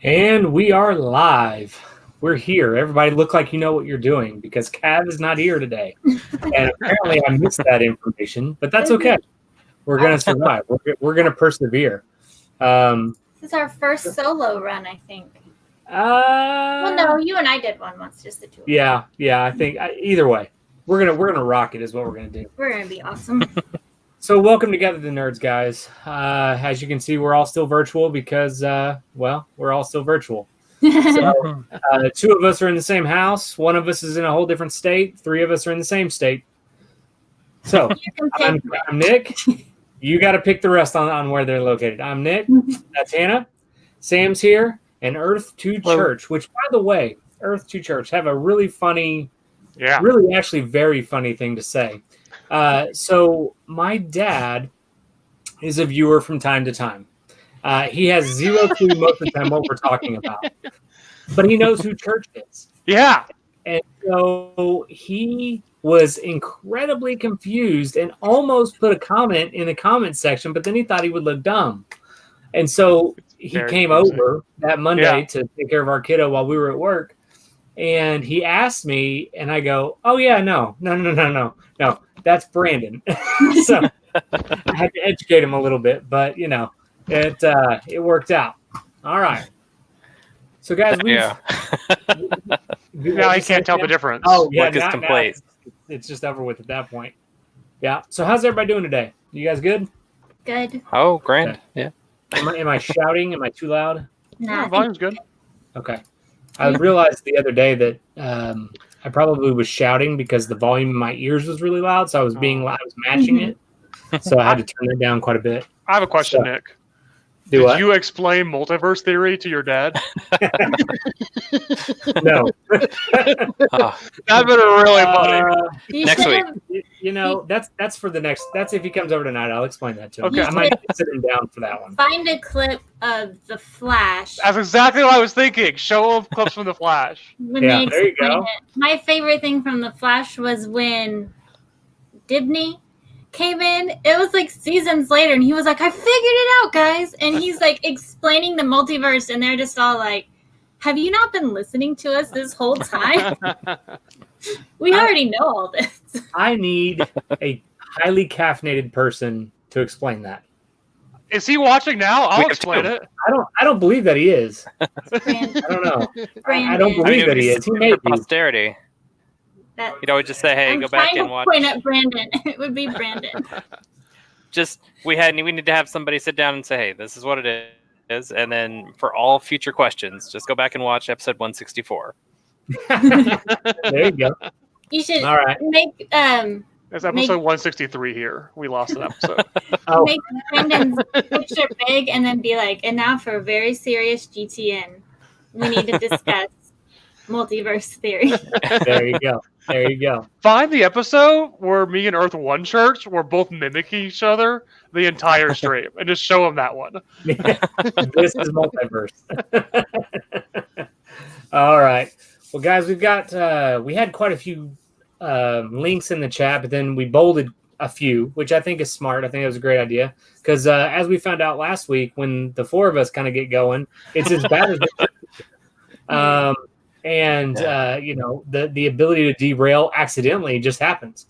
And we are live. We're here. Everybody look like you know what you're doing because Cav is not here today. And apparently I missed that information, but that's okay. We're going to survive. We're going to persevere. This is our first solo run, I think. Well, no, you and I did one once, just the two. Yeah. I think either way, we're gonna rock it is what we're gonna do. We're gonna be awesome. So welcome together, the nerds, guys. As you can see, we're all still virtual because, we're all still virtual. So, two of us are in the same house. One of us is in a whole different state. Three of us are in the same state. So I'm Nick. You got to pick the rest on where they're located. I'm Nick. That's Hannah. Sam's here. And Earth to Church, which, by the way, Earth to Church have a really funny, really actually very funny thing to say. So my dad is a viewer from time to time. He has zero clue most of the time what we're talking about, but he knows who Church is. Yeah. And so he was incredibly confused and almost put a comment in the comment section, but then he thought he would look dumb. And so he came over that Monday to take care of our kiddo while we were at work. And he asked me, and I go, "Oh yeah, no, that's Brandon." So I had to educate him a little bit, but it worked out. All right. So guys, now I can't tell the difference. Oh yeah, Work is complete. It's just over with at that point. Yeah. So how's everybody doing today? You guys good? Good. Oh, grand. Okay. Yeah. Am I shouting? Am I too loud? Nah, Volume's good. Okay. I realized the other day that I probably was shouting because the volume in my ears was really loud, so I was being loud. I was matching it, so I had to turn it down quite a bit. I have a question, Nick. Did you explain multiverse theory to your dad? No. That'd been really funny. Next week. That's for the next. That's if he comes over tonight. I'll explain that to him. Okay. I might sit him down for that one. Find a clip of The Flash. That's exactly what I was thinking. Show them clips from The Flash. When Yeah, they there you explain go. it. My favorite thing from The Flash was when Dibney came in. It was like seasons later, and he was like, "I figured it out, guys." And he's like explaining the multiverse, and they're just all like, "Have you not been listening to us this whole time? We already know all this." I need a highly caffeinated person to explain that. Is he watching now? I'll explain it. I don't believe that he is. Brandon. I don't know. Brandon. I don't believe that he is. He may For be. posterity. You'd always just say, "Hey, I'm go back trying and to watch." point at Brandon. It would be Brandon. We need to have somebody sit down and say, "Hey, this is what it is," and then for all future questions, just go back and watch episode 164. There you go. You should All right. make It's episode 163 here. We lost an episode. make Brandon's picture big and then be like, "And now for a very serious GTN, we need to discuss multiverse theory." There you go. Find the episode where me and Earth One Church were both mimicking each other the entire stream and just show them that one. This is multiverse. All right. Well, guys, we had quite a few links in the chat, but then we bolded a few, which I think is smart. I think it was a great idea because as we found out last week, when the four of us kind of get going, it's as bad as the ability to derail accidentally just happens.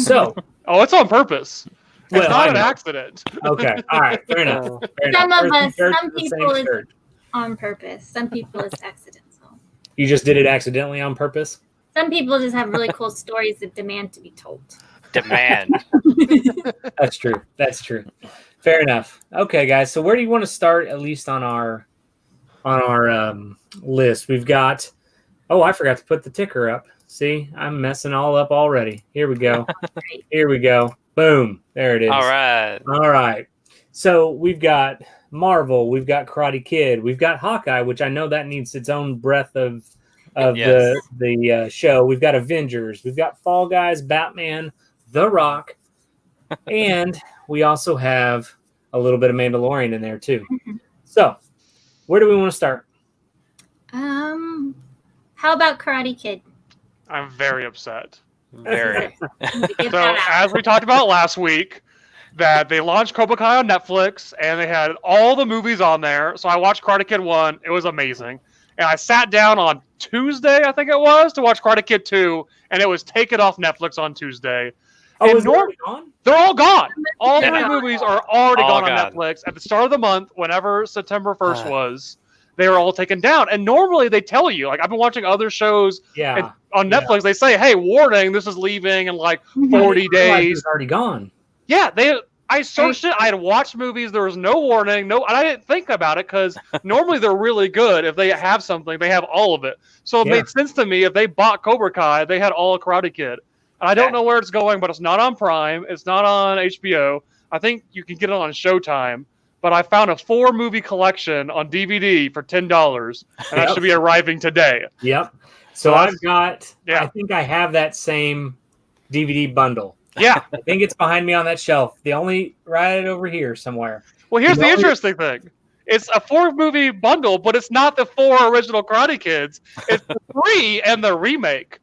So, it's on purpose. It's Well, not I an know. accident. okay, all right, fair enough. Some of Earth and us, Church some is the same people is church. on purpose. Some people it's accidental. You just did it accidentally on purpose. Some people just have really cool stories that demand to be told. Demand. That's true. Fair enough. Okay, guys. So where do you want to start? At least on our list, we've got. Oh, I forgot to put the ticker up. See, I'm messing all up already. Here we go. Boom. There it is. All right. So we've got Marvel. We've got Karate Kid. We've got Hawkeye, which I know that needs its own breath of Yes. the show. We've got Avengers. We've got Fall Guys, Batman, The Rock, and we also have a little bit of Mandalorian in there too. So, where do we want to start? How about Karate Kid? I'm very upset. Very. Get So, that out. as we talked about last week, that they launched Cobra Kai on Netflix, and they had all the movies on there. So I watched Karate Kid 1. It was amazing. And I sat down on Tuesday, I think it was, to watch Karate Kid 2, and it was taken off Netflix on Tuesday. Oh, And is it already gone? they're all gone. All Yeah. 3 movies are already All gone on gone. Netflix. At the start of the month, whenever September 1st was, they were all taken down. And normally they tell you, like I've been watching other shows Yeah. on Netflix, they say, hey, warning, this is leaving in like 40 I didn't realize it days. was already gone. Yeah, I searched it. I had watched movies. There was no warning. And I didn't think about it because normally they're really good. If they have something, they have all of it. So it made sense to me. If they bought Cobra Kai, they had all of Karate Kid. And I don't know where it's going, but it's not on Prime. It's not on HBO. I think you can get it on Showtime. But I found a 4-movie collection on DVD for $10, and that should be arriving today. Yep. So I've got. Yeah. I think I have that same DVD bundle. Yeah. I think it's behind me on that shelf. The only right over here somewhere. Well, here's the interesting thing. It's a 4-movie bundle, but it's not the 4 original Karate Kids. It's the 3 and the remake.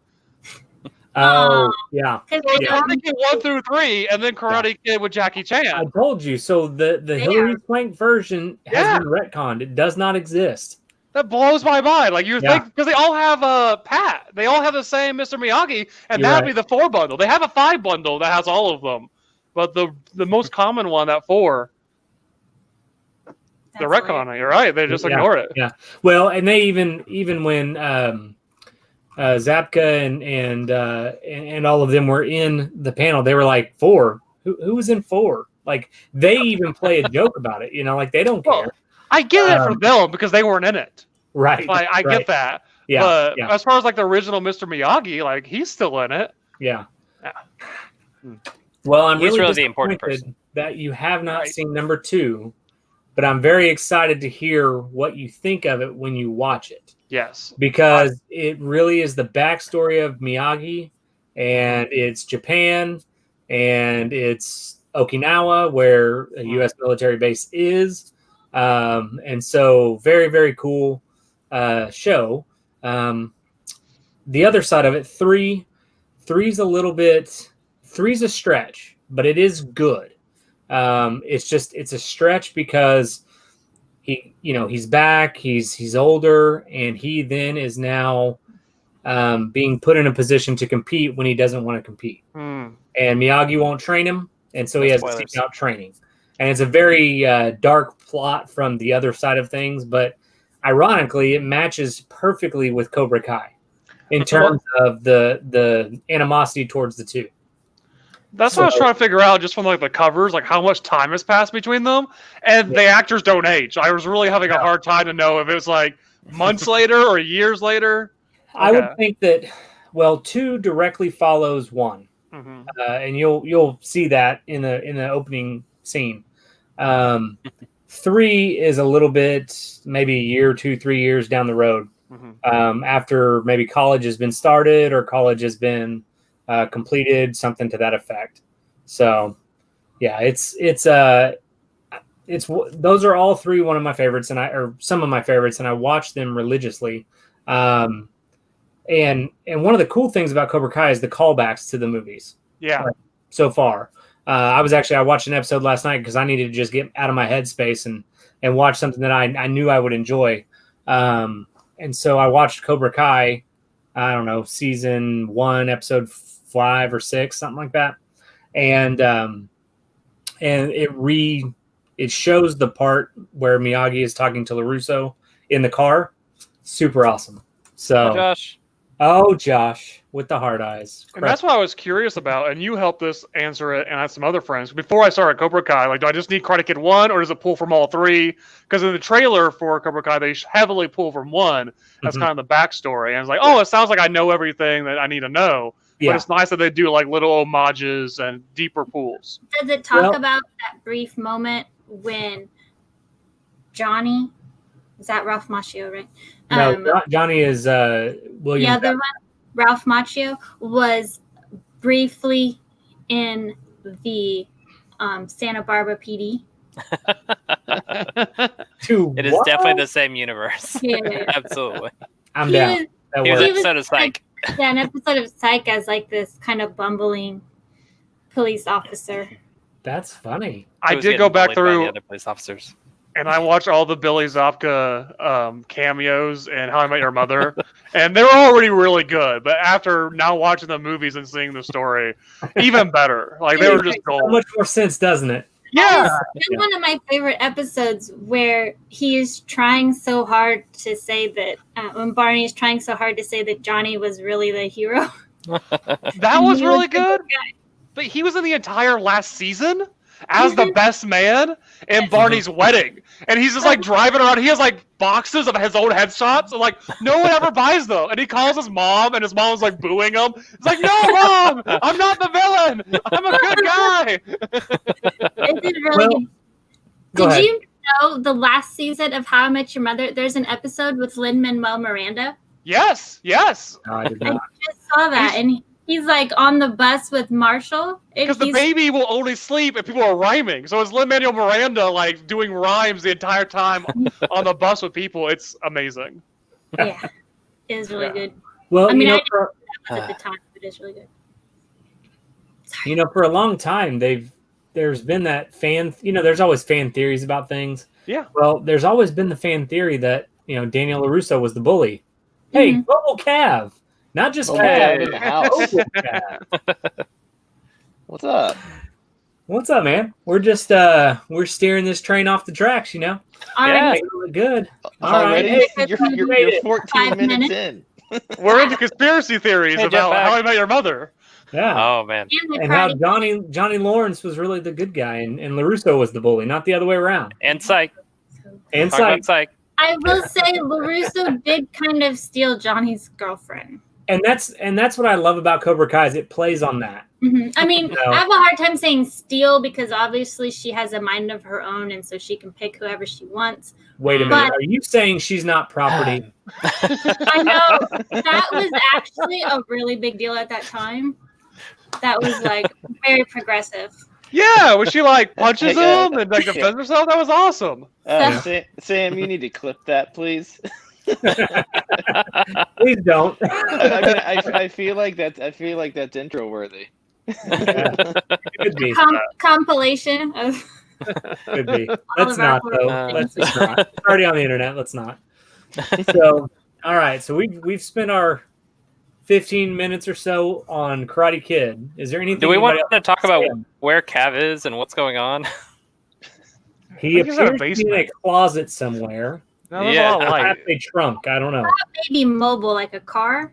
Oh, yeah. So Karate Kid 1 through 3, and then Karate Kid with Jackie Chan. I told you. So the Hillary Swank version has been retconned. It does not exist. That blows my mind. Like you think, because they all have Pat. They all have the same Mr. Miyagi, and that'd be the 4 bundle. They have a 5 bundle that has all of them, but the most common one, that 4, they're retconning. You're right. They just ignore it. Yeah. Well, and they even when Zapka and all of them were in the panel, they were like, 4? Who was in 4? Like they even play a joke about it. Like they don't care. I get it for them because they weren't in it. Right. Like, I get that. Yeah. But as far as like the original Mr. Miyagi, like he's still in it. Yeah. Well, I'm He's really really the important disappointed that you have not seen number 2, but I'm very excited to hear what you think of it when you watch it. Yes. Because it really is the backstory of Miyagi, and it's Japan, and it's Okinawa, where a U.S. military base is. And so very, very cool show. The other side of it, three's a stretch, but it is good. It's a stretch because he's back, he's older, and he then is now being put in a position to compete when he doesn't want to compete. And Miyagi won't train him, and so he has to seek out training. And it's a very dark plot from the other side of things, but ironically, it matches perfectly with Cobra Kai in terms of the animosity towards the two. That's what I was trying to figure out just from like the covers, like how much time has passed between them, and the actors don't age. I was really having a hard time to know if it was like months later or years later. I would think that 2 directly follows 1, and you'll see that in the opening scene. 3 is a little bit, maybe a year, 2, 3 years down the road, after maybe college has been started or college has been completed, something to that effect. So, yeah, it's those are all 3 one of my favorites, or some of my favorites, and I watch them religiously. And one of the cool things about Cobra Kai is the callbacks to the movies. Yeah. So far, I watched an episode last night because I needed to just get out of my headspace and watch something that I knew I would enjoy. And so I watched Cobra Kai. I don't know, season 1, episode 5 or 6, something like that. And it shows the part where Miyagi is talking to LaRusso in the car. Super awesome. So, Josh with the hard eyes. And that's what I was curious about, and you helped us answer it, and I had some other friends. Before I started Cobra Kai, like, do I just need Karate Kid 1, or does it pull from all 3? Because in the trailer for Cobra Kai, they heavily pull from 1. That's kind of the backstory. And it's like, it sounds like I know everything that I need to know. But it's nice that they do like little homages and deeper pools. Does it talk about that brief moment when Johnny, is that Ralph Macchio, right? No, Johnny is William. The other one, Ralph Macchio, was briefly in the Santa Barbara PD. It is definitely the same universe. Yeah. Absolutely. I'm down. He was an episode of Psych. An episode of Psych as like this kind of bumbling police officer. That's funny. I Who was did go getting back bullied by through the other police officers. and I watched all the Billy Zabka cameos and How I Met Your Mother, and they were already really good. But after now watching the movies and seeing the story, even better. Like they were just So gold. much more sense, doesn't it? Yeah, That's one of my favorite episodes where he is trying so hard to say that when Barney is trying so hard to say that Johnny was really the hero. that was He really the good. guy. But he was in the entire last season as the best man in Barney's wedding. And he's just like driving around. He has like boxes of his own headshots. And like no one ever buys them. And he calls his mom and his mom's like booing him. It's like, no, Mom, I'm not the villain. I'm a good guy. It did really good. Go Did ahead. you know the last season of How I Met Your Mother, there's an episode with Lin-Manuel Miranda? Yes. No, I did I not. just saw that. And he's like on the bus with Marshall. Because the baby will only sleep if people are rhyming. So it's Lin-Manuel Miranda like doing rhymes the entire time on the bus with people. It's amazing. Yeah, it is really good. Well, I mean, you I know, didn't know that at the time, but it's really good. for a long time, there's been that fan. There's always fan theories about things. Yeah. Well, there's always been the fan theory that Daniel LaRusso was the bully. Hey, Mhm. Global Cav, not just Global Cav. Cav in the house. Global Cav. What's up? What's up, man? We're just we're steering this train off the tracks. All Yeah. right. Making it look good. All Already? right. Hey, You're made it. 14 5 minutes minutes. in. We're into conspiracy theories Hey, about Jetpack. How I Met Your Mother. Yeah. Oh man. And the And how karate Johnny Lawrence was really the good guy, and LaRusso was the bully, not the other way around. And Psych. And Talk Psych. about Psych. I will say LaRusso did kind of steal Johnny's girlfriend. And that's what I love about Cobra Kai is it plays on that. I mean, No. I have a hard time saying steal because obviously she has a mind of her own, and so she can pick whoever she wants. Wait a But- minute. Are you saying she's not property? I know that was actually a really big deal at that time. That was like very progressive. Yeah, when she like punches Hey, him and like defends herself, that was awesome. Sam, you need to clip that, please. Please don't. I feel like that's intro worthy. Could be. Compilation of Could be. all Let's of our not though. horrible Let's things. just not. It's already on the internet. Let's not. So, all right. So we've spent our 15 minutes or so on Karate Kid. Is there anything? Do we want anybody to talk else about to say? where Cav is and what's going on? He I think he's in a appears to be in a basement. closet somewhere. No, there's Yeah. a lot of light. Perhaps a trunk. I don't know. Maybe mobile, like a car.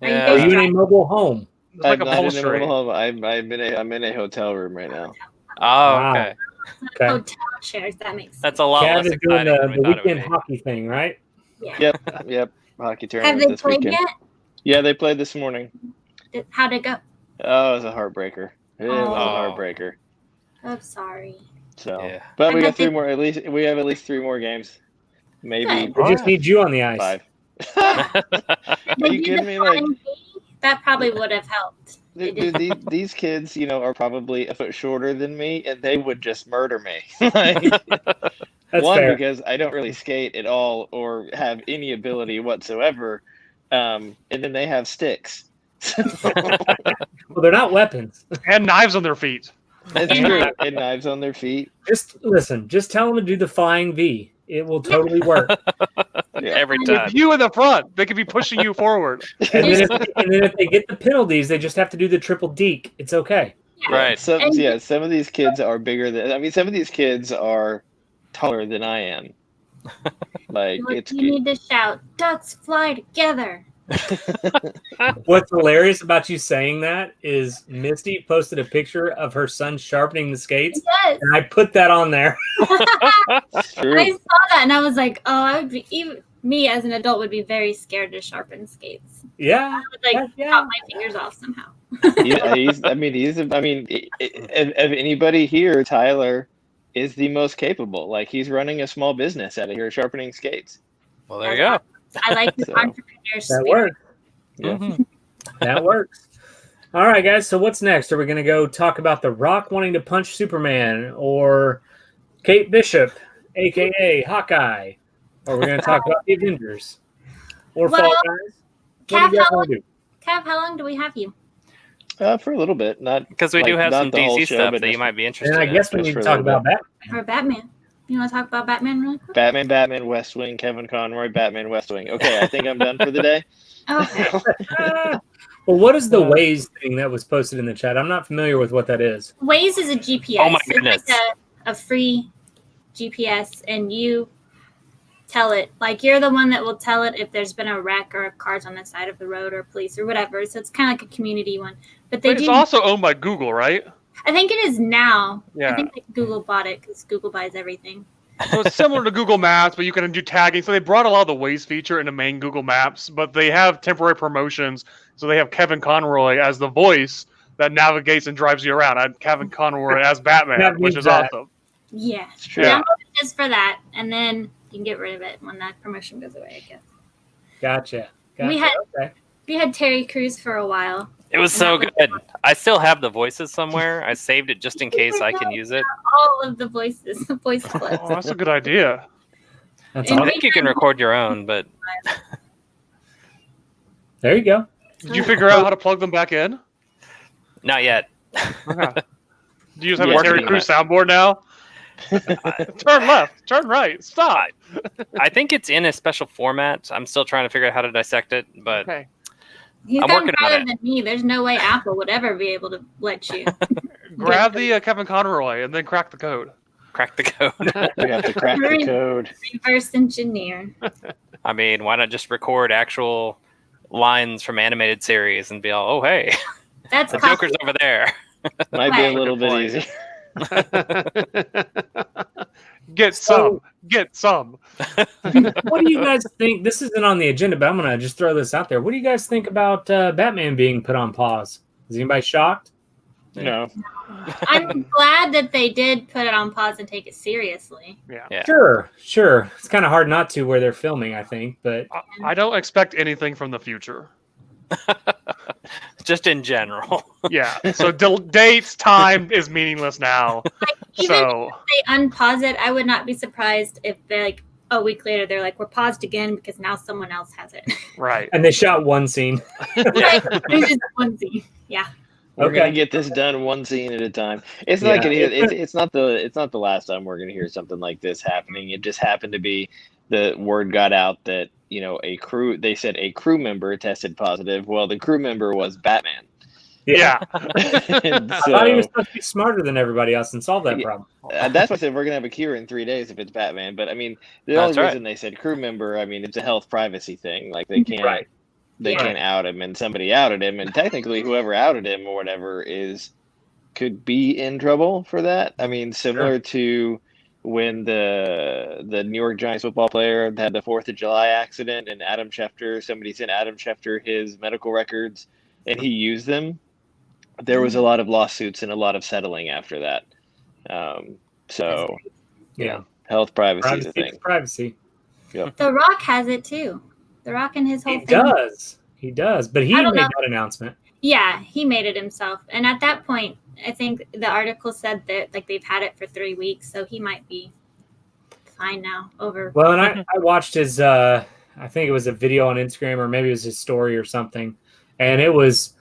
Are you Yeah. Are guys you in a mobile home? It's like I'm not in the upholstery. mobile home. I'm in a hotel room right now. Oh, Wow. okay. Okay. Hotel chairs? That makes sense. That's a lot Cav less is doing exciting than we the thought it would weekend be. hockey thing, right? Yeah. Yep. Hockey Have tournament they this played weekend. yet? Yeah, they played this morning. How'd it go? Oh, it was a heartbreaker. It was a Oh. heartbreaker. I'm sorry. So, Yeah. but we I got bet they- 3 more. At least we have at least 3 more games. Maybe Good. They just need you on the ice. 5. They you did kidding the me? Like, flying V. That probably would have helped. They did. dude, these kids, are probably a foot shorter than me, and they would just murder me. Like, That's one, fair. because I don't really skate at all or have any ability whatsoever, and then they have sticks. Well, they're not weapons. And knives on their feet. That's And true. knives. And knives on their feet. Just listen. Just tell them to do the flying V. It will totally work. Yeah. Every And time. With you in the front, they could be pushing you forward. And then if they get the penalties, they just have to do the triple deke. It's okay. Right. Some And- some of these kids are bigger than. I mean, some of these kids are taller than I am. Like You need to shout, "Ducks fly together." What's hilarious about you saying that is Misty posted a picture of her son sharpening the skates, Yes. and I put that on there. It's true. I saw that and I was like, "Oh, I would be even me as an adult would be very scared to sharpen skates. Yeah. I would like Yeah. chop my fingers off somehow." He's of anybody here, Tyler is the most capable. Like, he's running a small business out of here, sharpening skates. Well, there you go. I like the So, entrepreneur That spirit. works. Yeah. Mhm. That works. All right, guys. So what's next? Are we going to go talk about The Rock wanting to punch Superman, or Kate Bishop, aka Hawkeye, or we're going to talk about the Avengers, or Well, Fall Guys? What do you guys want to do? Kev, how long do we have you? For a little bit, not Because we do have not some the whole DC show, stuff but that you just- might be interested And I in. guess we Just need for to a talk little about Batman. Or Batman. You want to talk about Batman really quick? Batman, West Wing, Kevin Conroy, Batman, West Wing. Okay, I think I'm done for the day. Okay. Well, what is the Waze thing that was posted in the chat? I'm not familiar with what that is. Waze is a GPS. Oh my goodness. It's like a free GPS, and you tell it. Like, you're the one that will tell it if there's been a wreck or cars on the side of the road or police or whatever. So it's kind of like a community one. But they It's do. also owned by Google, right? I think it is now. Yeah. I think like Google bought it because Google buys everything. So it's similar to Google Maps, but you can do tagging. So they brought a lot of the Waze feature into main Google Maps, but they have temporary promotions. So they have Kevin Conroy as the voice that navigates and drives you around. I had Kevin Conroy as Batman, That which means is that. awesome. Yeah. true. Download it just for that, and then you can get rid of it when that promotion goes away, I guess. Gotcha. We had- okay. We had Terry Crews for a while. It was so good. I still have the voices somewhere. I saved it just in case I can use it. All of the voices, the voice clips. Oh, that's a good idea. That's And I awesome. think you can record your own, but There you go. Did you figure out how to plug them back in? not yet. Okay. Do you just have Yeah, a Terry working on Crews soundboard now? Turn left, turn right, stop. I think it's in a special format. I'm still trying to figure out how to dissect it, but Okay. He's I'm done working on better it. than me. There's no way Apple would ever be able to let you. Grab the Kevin Conroy and then crack the code. crack the code. We have to crack the code. Reverse engineer. I mean, why not just record actual lines from animated series and be all, oh, hey, That's the copy. Joker's over there. Might be a Right. little bit Point. easier. Get So- some. What do you guys think? This isn't on the agenda, but I'm going to just throw this out there. What do you guys think about Batman being put on pause? Is anybody shocked? No. I'm glad that they did put it on pause and take it seriously. Yeah. Sure. It's kind of hard not to where they're filming, I think, but I don't expect anything from the future. Just in general. Yeah. So dates, time is meaningless now. Even So if they unpause it, I would not be surprised if they're like a week later they're like, we're paused again because now someone else has it. right. and they shot one scene. Like, there's just one scene. Yeah. We're Okay. gonna get this done one scene at a time. It's Yeah. not gonna. It's not the last time we're gonna hear something like this happening. It just happened to be the word got out that a crew. They said a crew member tested positive. Well, the crew member was Batman. Yeah. And I thought he was so supposed to be smarter than everybody else and solve that Yeah. problem. that's why I said we're gonna have a cure in 3 days if it's Batman. But I mean, the That's only right. reason they said crew member, I mean, it's a health privacy thing. Like they can't. Right. They Yeah. can't out him, and somebody outed him, and technically, whoever outed him or whatever could be in trouble for that. I mean, similar to when the New York Giants football player had the 4th of July accident, and somebody sent Adam Schefter his medical records, and he used them. There was a lot of lawsuits and a lot of settling after that. So, Yeah. health privacy is Privacy a is thing. privacy. The Rock has it too. The Rock and his whole He thing. does. He does. But he I made don't know. that announcement. Yeah, he made it himself. And at that point, I think the article said that like they've had it for 3 weeks, so he might be fine now. Over. Well, and I watched his, I think it was a video on Instagram or maybe it was his story or something. And it was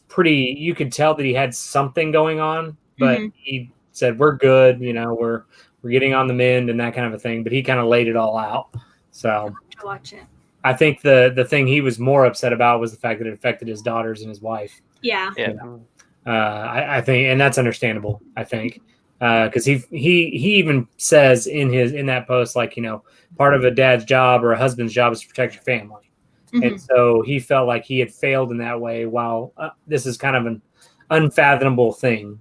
pretty, you could tell that he had something going on, but he said, we're good. We're getting on the mend and that kind of a thing. But he kind of laid it all out. So To watch it. I think the thing he was more upset about was the fact that it affected his daughters and his wife. Yeah. Yeah. I think, and that's understandable. I think because he even says in that post, like, part of a dad's job or a husband's job is to protect your family, and so he felt like he had failed in that way. While this is kind of an unfathomable thing,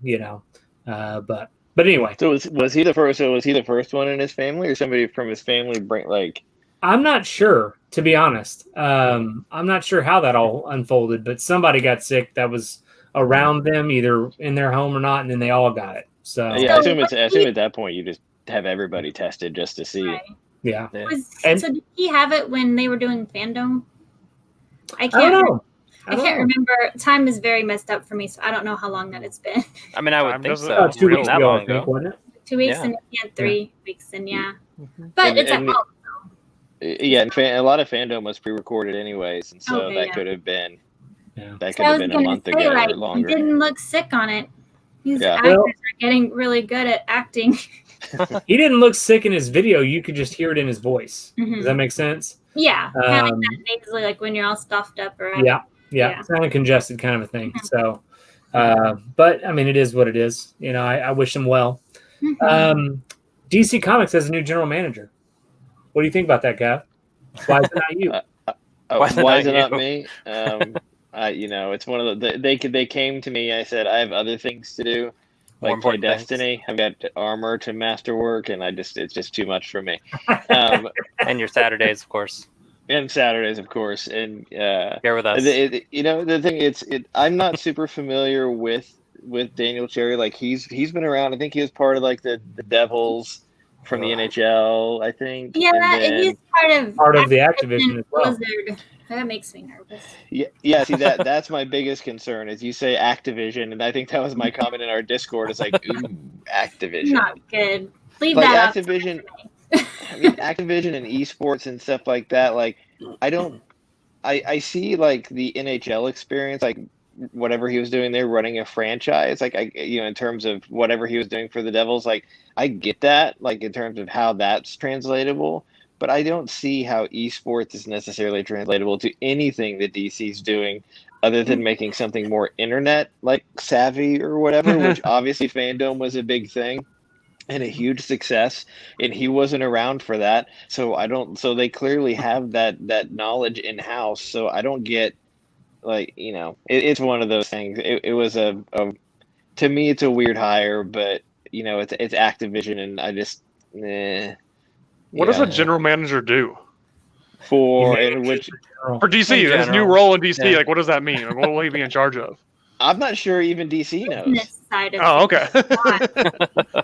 but anyway. So was he the first? So was he the first one in his family, or somebody from his family bring like? I'm not sure, to be honest. I'm not sure how that all unfolded, but somebody got sick that was around them, either in their home or not, and then they all got it. So Yeah, I assume at that point you just have everybody tested just to see. Right. yeah. So did he have it when they were doing Fandom? I I don't know. I can't remember. Time is very messed up for me, so I don't know how long that it's been. I mean, I would Time think doesn't- so. About 2 weeks That ago, I long think, ago. wasn't it? 2 weeks Yeah. and 3 weeks, and yeah. But And- it's and- at home. Yeah, and a lot of fandom was pre-recorded anyways, and so Okay, that yeah. could have been Yeah. That could I have was been a going month to say, ago like, or he longer. didn't look sick on it. These Yeah. actors Well- are getting really good at acting. He didn't look sick in his video. You could just hear it in his voice. Mhm. Does that make sense? Yeah, kind of like Um, that nasally, like when you're all stuffed up or yeah. Yeah. Kind of congested kind of a thing. Mhm. So, but I mean, it is what it is. You know, I wish him well. Mhm. DC Comics has a new general manager. What do you think about that, Gav? Why is it not you? Why is it not me? It's one of the they came to me. I said I have other things to do, More like play important things. Destiny. I've got armor to masterwork, and it's just too much for me. And your Saturdays, of course. And Saturdays, of course, and Here with us. the thing I'm not super familiar with Daniel Cherry. Like he's been around. I think he was part of like the Devils from the NHL. I think. Yeah, and then, he's Part of the Activision as well. Blizzard. That makes me nervous. Yeah. See that's my biggest concern is you say Activision, and I think that was my comment in our Discord. It's like ooh, Activision. Not good. Leave Like that Activision. up. I mean, Activision and esports and stuff like that. Like, I see like the NHL experience, like whatever he was doing there, running a franchise. Like, in terms of whatever he was doing for the Devils, like I get that, like in terms of how that's translatable. But I don't see how esports is necessarily translatable to anything that DC's doing, other than making something more internet like savvy or whatever. Which obviously Fandom was a big thing and a huge success, and he wasn't around for that. So they clearly have that knowledge in house. So I don't get, like, it's one of those things. It was to me it's a weird hire, but it's Activision, and I just What does a general manager do for DC? In His new general. role in DC, Yeah. like what does that mean? Like, what will he be in charge of? I'm not sure even DC knows. Business side of Oh, things. okay.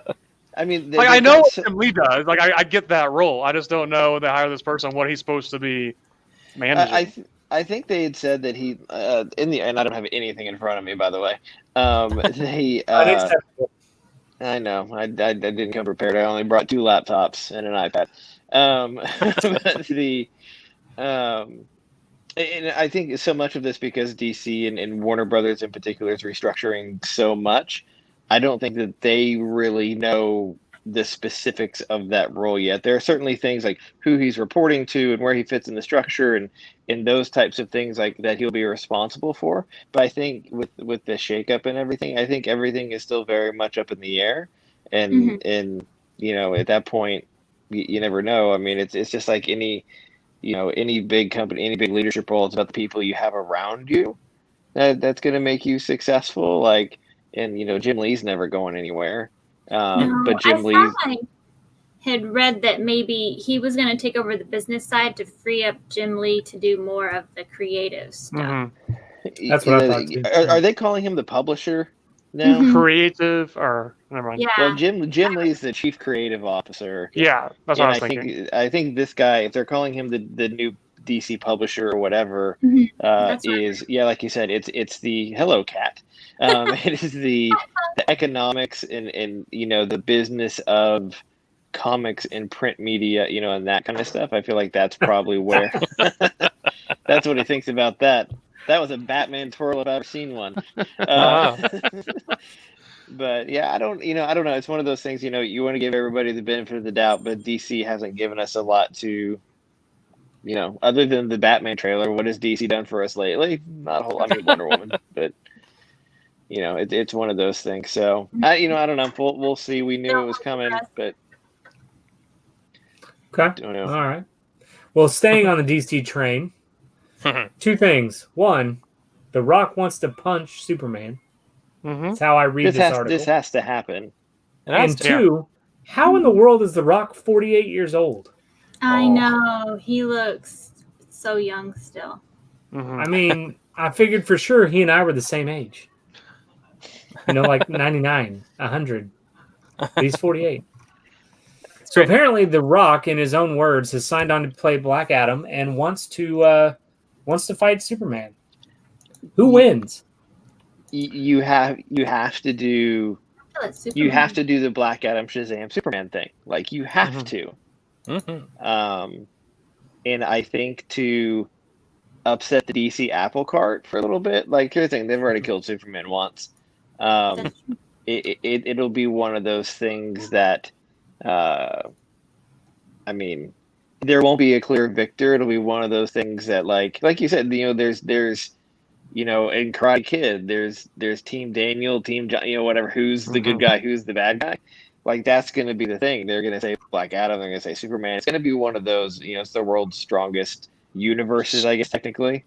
I mean, Like I know what Tim Lee does. Like I get that role. I just don't know when they hire this person what he's supposed to be managing. I think they had said that he and I don't have anything in front of me, by the way. They Unacceptable. I know I didn't come prepared. I only brought 2 laptops and an iPad. And I think so much of this because DC and Warner Brothers in particular is restructuring so much. I don't think that they really know the specifics of that role yet. There are certainly things like who he's reporting to and where he fits in the structure and those types of things like that he'll be responsible for. But I think with the shakeup and everything, I think everything is still very much up in the air. And at that point, you never know. I mean, it's just like any big company, any big leadership role. It's about the people you have around you that's going to make you successful. Like, and Jim Lee's never going anywhere. But Jim Lee had read that maybe he was going to take over the business side to free up Jim Lee to do more of the creative stuff. Mm-hmm. That's what I thought too. Are they calling him the publisher now? Mhm. Creative or never mind. Yeah. Well, Jim Lee's the chief creative officer. Yeah, that's what I was thinking. I think this guy, if they're calling him the new DC publisher or whatever, Mhm. That's what is like you said, it's the Hello Cat. It is the economics and the business of comics and print media, and that kind of stuff. I feel like that's probably where that's what he thinks about that. That was a Batman twirl if I've ever seen one. But yeah, I don't know. It's one of those things, you want to give everybody the benefit of the doubt, but DC hasn't given us a lot to, other than the Batman trailer. What has DC done for us lately? Not a whole. I mean, Wonder Woman, but it's one of those things. So I don't know. We'll see. We knew it was coming, but Okay. don't know. All right. Well, staying on the DC train, 2 things. One, The Rock wants to punch Superman. Mm-hmm. That's how I read this article. This has to happen. And 2, how in the world is The Rock 48 years old? I know. He looks so young still. Mm-hmm. I mean, I figured for sure he and I were the same age. Like 99, 100. But he's 48. So apparently The Rock, in his own words, has signed on to play Black Adam and wants to fight Superman. Who wins? You have to do the Black Adam Shazam Superman thing. Like you have to. Mm-hmm. And I think to upset the DC apple cart for a little bit. Like, here's the thing: they've already killed Superman once. It'll be one of those things that, I mean, there won't be a clear victor. It'll be one of those things that, like you said, there's in Karate Kid, there's Team Daniel, Team John, whatever. Who's the good guy? Who's the bad guy? Like, that's going to be the thing. They're going to say Black Adam. They're going to say Superman. It's going to be one of those. It's the world's strongest universes, I guess, technically.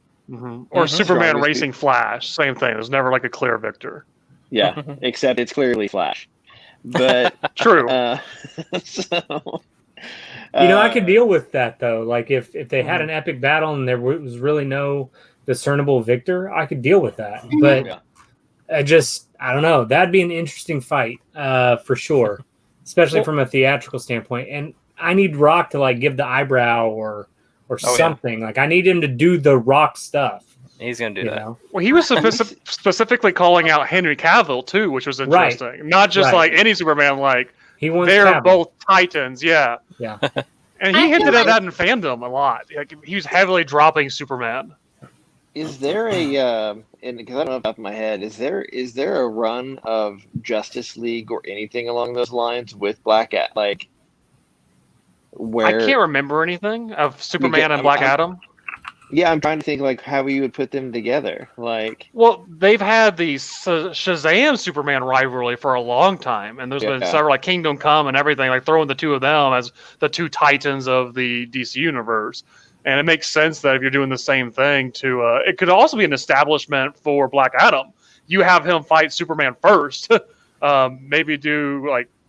Or Superman Strongest racing Flash. Same thing. There's never like a clear victor. Yeah, except it's clearly Flash. But True. So, I could deal with that though. Like if they had an epic battle and there was really no discernible victor, I could deal with that. But I don't know. That'd be an interesting fight for sure, especially from a theatrical standpoint. And I need Rock to like give the eyebrow or something. Like I need him to do the Rock stuff. He's going to do that. Well, he was specifically calling out Henry Cavill too, which was interesting. Right. Not just like any Superman. Like they're Cavill. Both Titans. Yeah. Yeah. And he hinted at that in fandom a lot. Like he was heavily dropping Superman. Is there a and because I don't know off the top of my head, is there a run of Justice League or anything along those lines with Black Adam? Like where I can't remember anything of Superman and Black Adam. Yeah, I'm trying to think like how you would put them together. Like, well, they've had the Shazam Superman rivalry for a long time, and there's been several like Kingdom Come and everything, like throwing the two of them as the two titans of the DC universe. And it makes sense that if you're doing the same thing, it could also be an establishment for Black Adam. You have him fight Superman first, maybe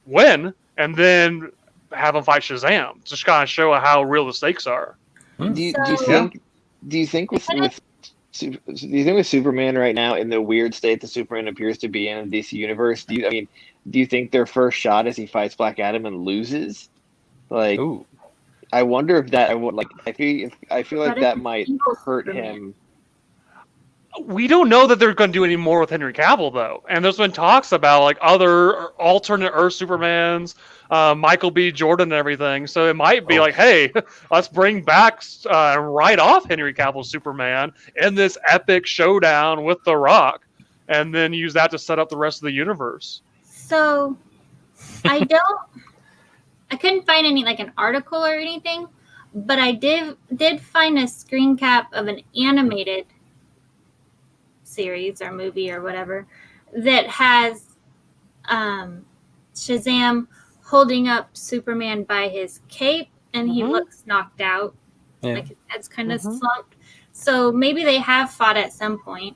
win, and then have him fight Shazam. Just kind of show how real the stakes are. Do you think with Superman right now in the weird state that Superman appears to be in the DC universe? Do you think their first shot is he fights Black Adam and loses? Like, ooh. I wonder if that I feel like that might hurt him. We don't know that they're going to do any more with Henry Cavill though, and there's been talks about like other alternate Earth Supermans. Michael B. Jordan and everything. So it might be like, hey, let's bring back and write off Henry Cavill's Superman in this epic showdown with The Rock, and then use that to set up the rest of the universe. So I couldn't find any like an article or anything, but I did find a screen cap of an animated series or movie or whatever that has Shazam holding up Superman by his cape, and he looks knocked out. Yeah. Like his head's kind of slumped. So maybe they have fought at some point.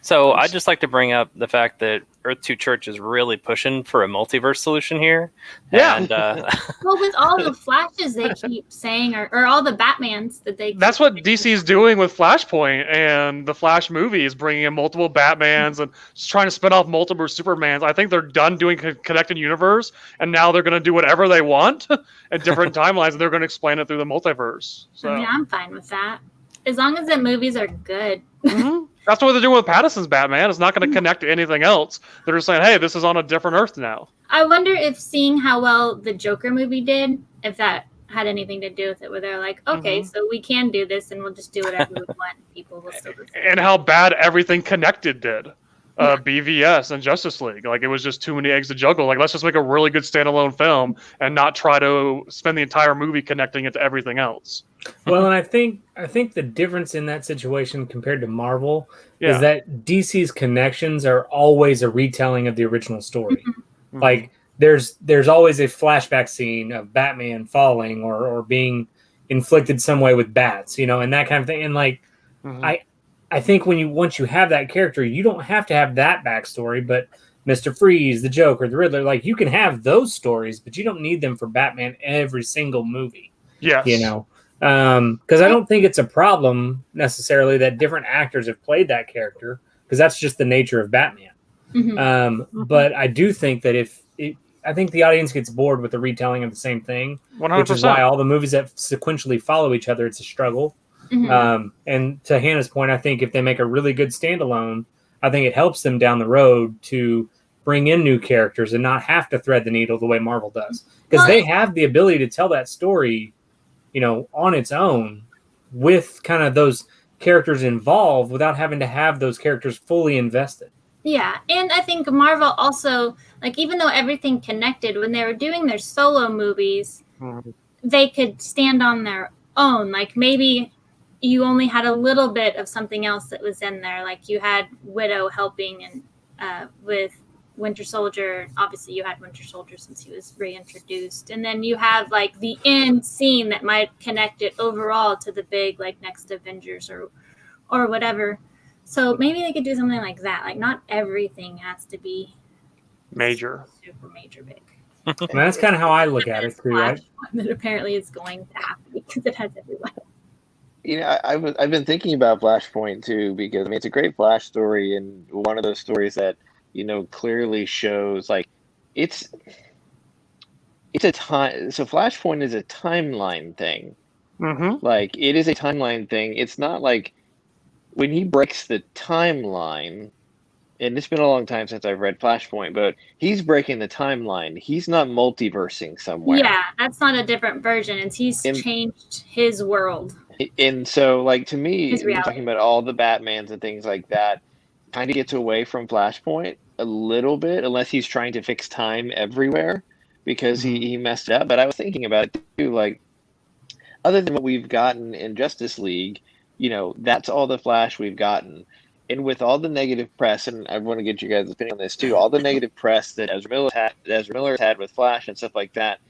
So I'd just like to bring up the fact that Earth 2 Church is really pushing for a multiverse solution here. Yeah. And, well, with all the Flashes they keep saying, or all the Batmans that they keep That's what DC is doing with Flashpoint and the Flash movie is bringing in multiple Batmans and just trying to spin off multiple Supermans. I think they're done doing connected universe, and now they're going to do whatever they want at different timelines, and they're going to explain it through the multiverse. So. I mean, I'm fine with that. As long as the movies are good. That's what they're doing with Pattinson's Batman. It's not going to connect to anything else. They're just saying, hey, this is on a different Earth now. I wonder if seeing how well the Joker movie did, if that had anything to do with it, where they're like, okay, so we can do this and we'll just do whatever we want. People will still do it. And how bad everything connected did. BVS and Justice League. Like, it was just too many eggs to juggle. Like, let's just make a really good standalone film and not try to spend the entire movie connecting it to everything else. Well, and I think the difference in that situation compared to Marvel is that DC's connections are always a retelling of the original story. Like, there's always a flashback scene of Batman falling or being inflicted some way with bats, and that kind of thing. And like, I think once you have that character, you don't have to have that backstory, but Mr. Freeze, the Joker, the Riddler, like you can have those stories, but you don't need them for Batman every single movie. Yes. Because I don't think it's a problem necessarily that different actors have played that character, because that's just the nature of Batman. But I do think that I think the audience gets bored with the retelling of the same thing, 100%. Which is why all the movies that sequentially follow each other, it's a struggle. And to Hannah's point, I think if they make a really good standalone, I think it helps them down the road to bring in new characters and not have to thread the needle the way Marvel does, because they have the ability to tell that story, on its own with kind of those characters involved without having to have those characters fully invested. Yeah, and I think Marvel also, like, even though everything connected, when they were doing their solo movies, they could stand on their own. Like, maybe you only had a little bit of something else that was in there. Like, you had Widow helping and with Winter Soldier. Obviously, you had Winter Soldier since he was reintroduced. And then you have, like, the end scene that might connect it overall to the big, like, next Avengers or whatever. So maybe they could do something like that. Like, not everything has to be Major. super major big. And that's kind of how I look at it too, right? That apparently is going to happen because it has everyone. You know, I've been thinking about Flashpoint too, because I mean it's a great Flash story, and one of those stories that, you know, clearly shows like it's a time. So Flashpoint is a timeline thing. Mm-hmm. Like, it is a timeline thing. It's not like when he breaks the timeline, and it's been a long time since I've read Flashpoint, but he's breaking the timeline. He's not multiversing somewhere. Yeah, that's not a different version. It's changed his world. And so, like, to me, His reality. talking about all the Batmans and things like that kind of gets away from Flashpoint a little bit, unless he's trying to fix time everywhere because he messed up. But I was thinking about it too, like, other than what we've gotten in Justice League, you know, that's all the Flash we've gotten. And with all the negative press, and I want to get you guys' opinion on this too, all the negative press that Ezra Miller's had with Flash and stuff like that,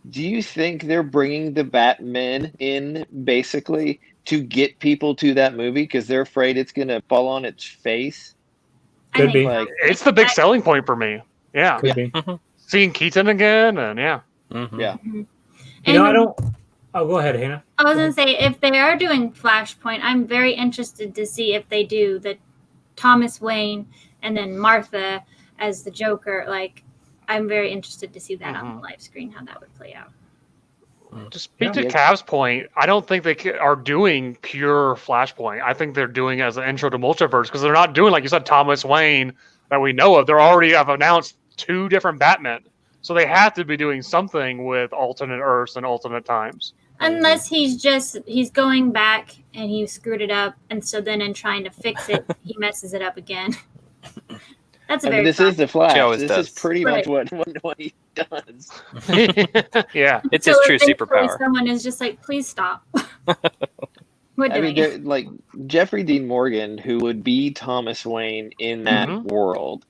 do you think they're bringing the Batman in basically to get people to that movie because they're afraid it's going to fall on its face? Could be. Like, It's the big selling point for me. Yeah. Could be. Seeing Keaton again, and yeah. Yeah. You know, I don't. Oh, go ahead, Hannah. I was going to say, if they are doing Flashpoint, I'm very interested to see if they do the Thomas Wayne and then Martha as the Joker. Like, I'm very interested to see that on the live screen, how that would play out. To speak to Cav's point, I don't think they are doing pure Flashpoint. I think they're doing as an intro to Multiverse because they're not doing, like you said, Thomas Wayne that we know of. They already have announced 2 different Batmen. So they have to be doing something with alternate Earths and alternate times. Unless he's going back and he screwed it up, and so then in trying to fix it, he messes it up again. That's a very this is the Flash. This does. is pretty much what he does. Yeah. It's his true superpower. Someone is just like, please stop. We're I doing mean, it. like Jeffrey Dean Morgan, who would be Thomas Wayne in that world.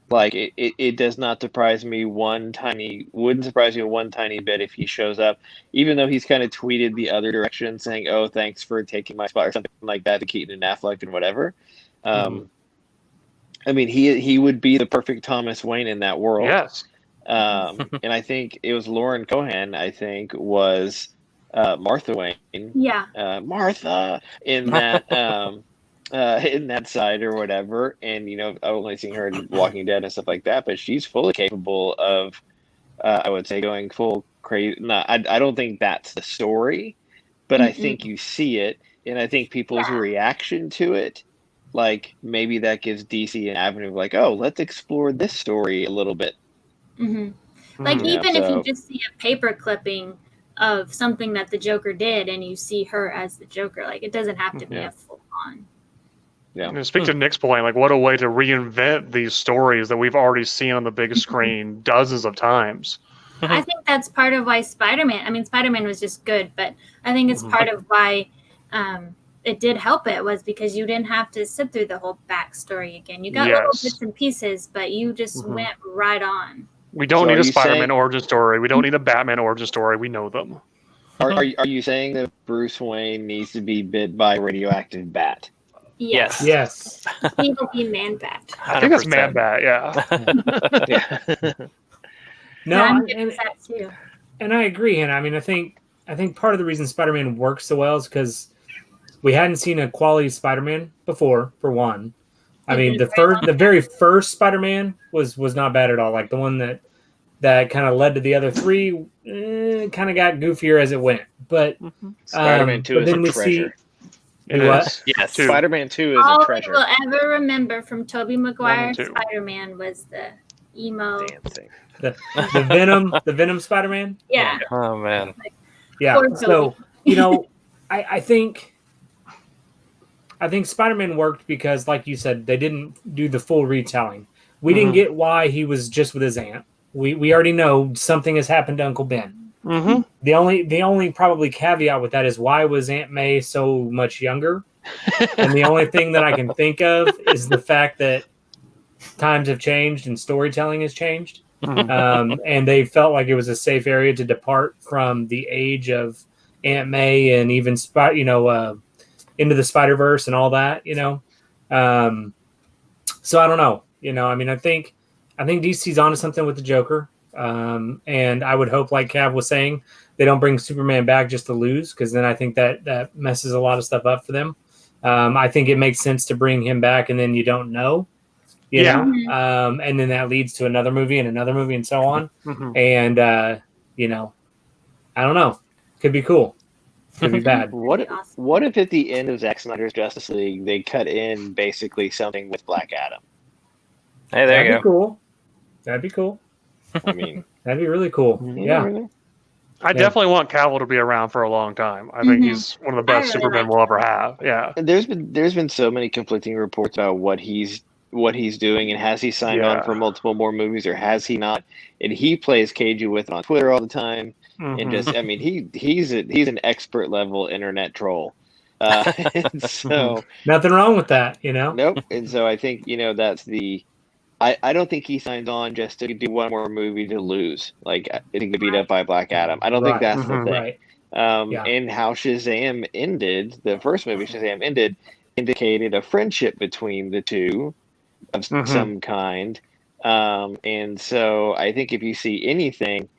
Like, it does not surprise me wouldn't surprise me one tiny bit if he shows up, even though he's kind of tweeted the other direction saying, "Oh, thanks for taking my spot," or something like that to Keaton and Affleck and whatever. I mean, he would be the perfect Thomas Wayne in that world. Yes. And I think it was Lauren Cohan, I think, was Martha Wayne. Yeah. Martha in that in that side or whatever. And, you know, I've only seen her in Walking Dead and stuff like that, but she's fully capable of, I would say, going full crazy. No, I don't think that's the story, but I think you see it, and I think people's reaction to it, like, maybe that gives DC an avenue of, like, oh, let's explore this story a little bit. Like, even if you just see a paper clipping of something that the Joker did and you see her as the Joker, like, it doesn't have to be a full on. Yeah. And speak to Nick's point, like, what a way to reinvent these stories that we've already seen on the big screen dozens of times. I think that's part of why Spider-Man was just good, but I think it's part of why it did help it, was because you didn't have to sit through the whole backstory again. You got little bits and pieces, but you just went right on. We don't need a Spider-Man origin story. We don't need a Batman origin story. We know them. Are you saying that Bruce Wayne needs to be bit by a radioactive bat? Yes. He will be Man-Bat. I think that's Man-Bat, yeah. No, too. And I agree. And I mean, I think part of the reason Spider-Man works so well is because we hadn't seen a quality Spider-Man before, for one. I mean, the very first Spider-Man was not bad at all. Like, the one that kind of led to the other 3 kind of got goofier as it went. But Spider-Man 2 is a treasure. Yes. Spider-Man 2 is All a treasure. All we will ever remember from Tobey Maguire's Spider-Man was the emo dancing. The Venom Spider-Man. Yeah. Oh man. Yeah. So, you know, I think I think Spider-Man worked because, like you said, they didn't do the full retelling. We didn't get why he was just with his aunt. We already know something has happened to Uncle Ben. Mm-hmm. The only probably caveat with that is why was Aunt May so much younger? And the only thing that I can think of is the fact that times have changed and storytelling has changed. And they felt like it was a safe area to depart from the age of Aunt May and even into the Spider-Verse and all that, so I don't know. I mean, I think DC's onto something with the Joker. And I would hope, like Cav was saying, they don't bring Superman back just to lose, because then I think that messes a lot of stuff up for them. I think it makes sense to bring him back and then you don't know, and then that leads to another movie and so on. And, I don't know. Could be cool. Could be bad. What if at the end of Zack Snyder's Justice League they cut in basically something with Black Adam? Hey, there That'd you be go. cool. That'd be cool. I mean, That'd be really cool. Yeah. I definitely want Cavill to be around for a long time. I think he's one of the best really Supermen like we'll ever have. Yeah. there's been so many conflicting reports about what he's doing, and has he signed on for multiple more movies or has he not? And he plays cagey with it on Twitter all the time, and just I mean he's an expert level internet troll. And so Nothing wrong with that, Nope. And so I think that's the. I don't think he signs on just to do one more movie to lose, like to get beat up by Black Adam. I don't think that's the thing. Right. And how Shazam ended, the first movie Shazam ended, indicated a friendship between the two of some kind. And so I think if you see anything,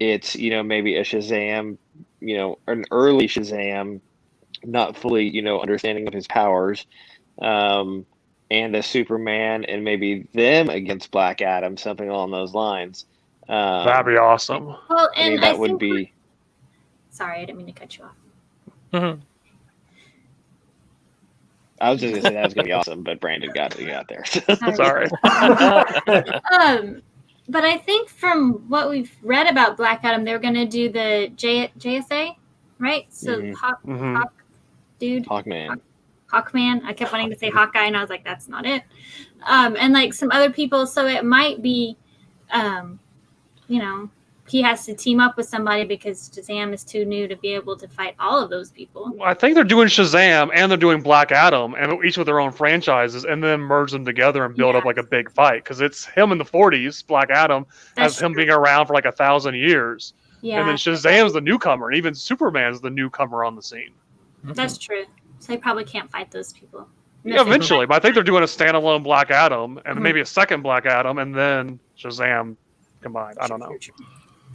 it's maybe a Shazam, an early Shazam, not fully understanding of his powers. And a Superman, and maybe them against Black Adam, something along those lines. That'd be awesome. Well, I mean, and that would be. Sorry, I didn't mean to cut you off. I was just gonna say that was gonna be awesome, but Brandon got there. Sorry. But I think from what we've read about Black Adam, they're going to do the JSA, right? So Hawk dude. Hawkman. Hawkman. I kept wanting to say Hawkeye, and I was like, that's not it. And like some other people. So it might be, he has to team up with somebody because Shazam is too new to be able to fight all of those people. I think they're doing Shazam and they're doing Black Adam, and each with their own franchises, and then merge them together and build up like a big fight. Because it's him in the 40s, Black Adam, as him being around for like 1,000 years. Yeah. And then Shazam's the newcomer, and even Superman's the newcomer on the scene. That's true. So they probably can't fight those people. Yeah, eventually, but I think they're doing a standalone Black Adam, and maybe a second Black Adam, and then Shazam combined. I don't know.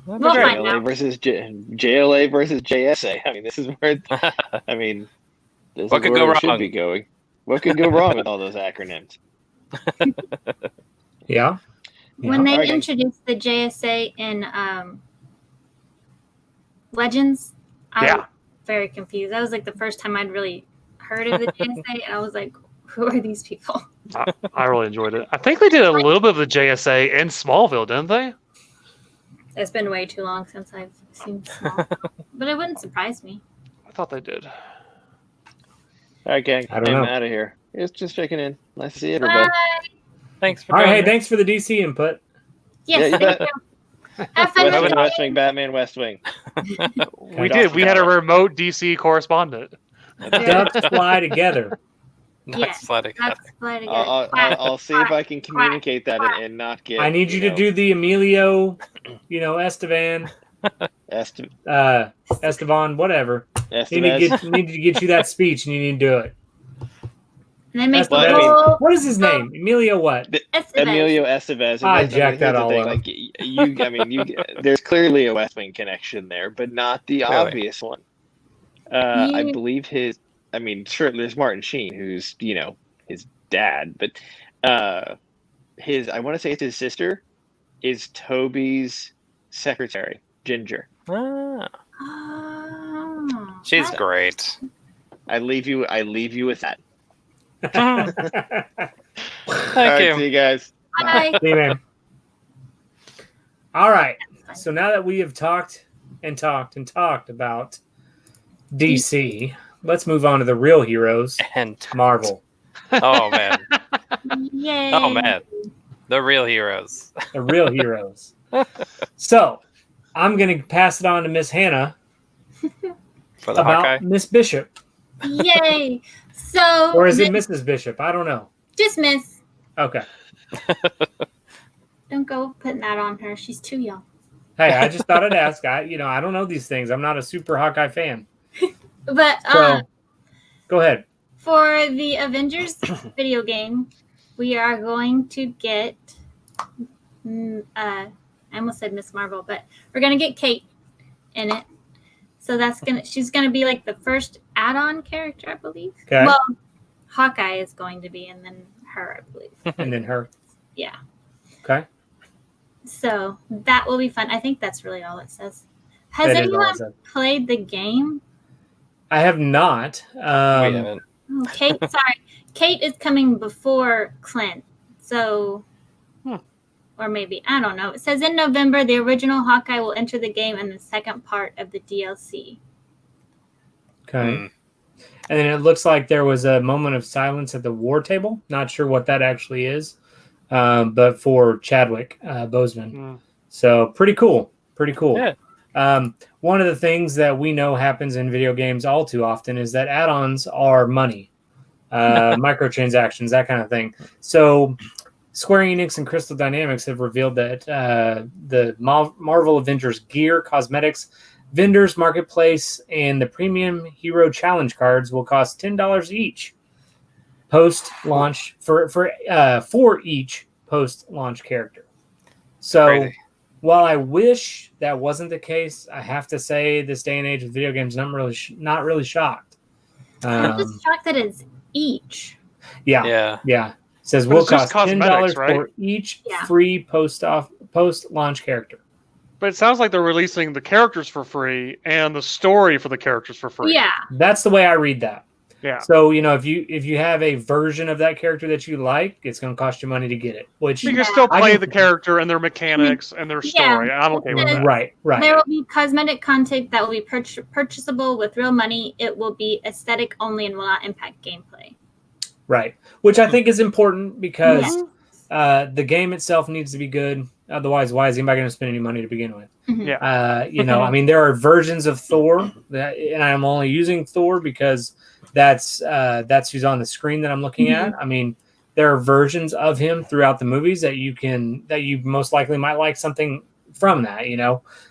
We'll find JLA out. versus JLA versus JSA. I mean, this is where. I mean, this What is could where go it should wrong? be going. What could go wrong with all those acronyms? Yeah. When they Alright, guys. introduced the JSA in Legends, I was very confused. That was like the first time I'd really heard of the JSA, and I was like, who are these people? I really enjoyed it. I think they did a little bit of the JSA in Smallville, didn't they? It's been way too long since I've seen Small, but it wouldn't surprise me. I thought they did. All right, gang. I don't know. I'm out of here. It's just checking in. Nice to see everybody. Bye. Thanks for All right. Hey, joining. thanks for the DC input. Yes, Yeah, you thank bet. you. Have fun with West, it. West Wing, Batman, West Wing. We did. We had a remote DC correspondent. Ducks fly together. Yes, Slide together. let's play together. I'll see if I can communicate that and not get. I need you to do the Emilio, Estevan, Estevan, whatever. Need to get you that speech, and you need to do it. And then make the Well, I mean, whole What is his name? Emilio what? Emilio Estevez. And I that's- jacked here's that the all thing, up. Like there's clearly a West Wing connection there, but not the obvious one. I believe his. I mean, sure, there's Martin Sheen, who's his dad, but his. I want to say it's his sister, is Toby's secretary, Ginger. Ah, Oh, she's that's- great. I leave you with that. Thank All right, you. see you guys. Bye. Hey, man. All right. So now that we have talked about DC, let's move on to the real heroes, And Marvel. oh man, Yay! oh man, the real heroes. The real heroes. So, I'm going to pass it on to Miss Hannah For the about Hawkeye. Miss Bishop. Yay! So, Or is it Mrs. Bishop? I don't know. just Miss. Okay. Don't go putting that on her. She's too young. Hey, I just thought I'd ask. I don't know these things. I'm not a super Hawkeye fan. But So, go ahead. for the Avengers video game, we are going to get. I almost said Miss Marvel, but we're gonna get Kate in it. So she's gonna be like the first add-on character, I believe. Okay. Well, Hawkeye is going to be, and then her, I believe. And then her. Yeah. Okay. So that will be fun. I think that's really all it says. Has That is all it anyone says. played the game? I have not. We haven't. Oh, Kate, sorry. Kate is coming before Clint. So, or maybe, I don't know. It says in November, the original Hawkeye will enter the game in the second part of the DLC. Okay. And then it looks like there was a moment of silence at the war table. Not sure what that actually is, but for Chadwick Boseman. So pretty cool. Pretty cool. Yeah. One of the things that we know happens in video games all too often is that add-ons are money, microtransactions, that kind of thing. So Square Enix and Crystal Dynamics have revealed that the Marvel Avengers gear, cosmetics, vendors marketplace, and the premium hero challenge cards will cost $10 each post-launch for each post-launch character. So Crazy. while I wish that wasn't the case, I have to say this day and age with video games, I'm not really shocked. I'm just shocked that it's each. Yeah. It says But will it's just cost $10 cosmetics, right? for each free post-launch character. But it sounds like they're releasing the characters for free and the story for the characters for free. Yeah. That's the way I read that. Yeah. So, if you have a version of that character that you like, it's going to cost you money to get it. Which You can still play the character and their mechanics and their story. I'm okay with that. Right. There will be cosmetic content that will be purchasable with real money. It will be aesthetic only and will not impact gameplay. Right. Which I think is important because the game itself needs to be good. Otherwise, why is anybody going to spend any money to begin with? Yeah. I mean, there are versions of Thor and I'm only using Thor because that's who's on the screen that I'm looking at. I mean, there are versions of him throughout the movies that you most likely might like something from that.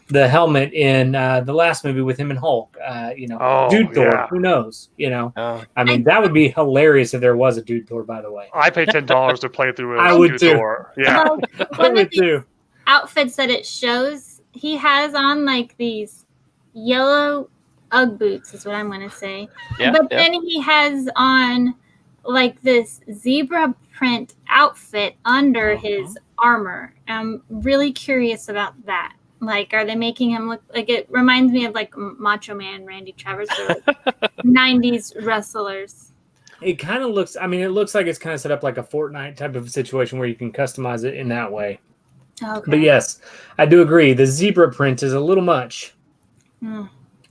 The helmet in the last movie with him and Hulk. Dude Thor. Who knows? I mean, that would be hilarious if there was a Dude Thor. By the way, I paid $10 to play through. I would too. Thor. Yeah. I would too. Outfits that it shows, he has on like these yellow Ugg boots is what I'm going to say. But then he has on like this zebra print outfit under his armor. I'm really curious about that. Like, are they making him look like it reminds me of like Macho Man Randy Travis or like 90s wrestlers? It kind of looks, it looks like it's kind of set up like a Fortnite type of situation where you can customize it in that way. Okay. But yes, I do agree. The zebra print is a little much.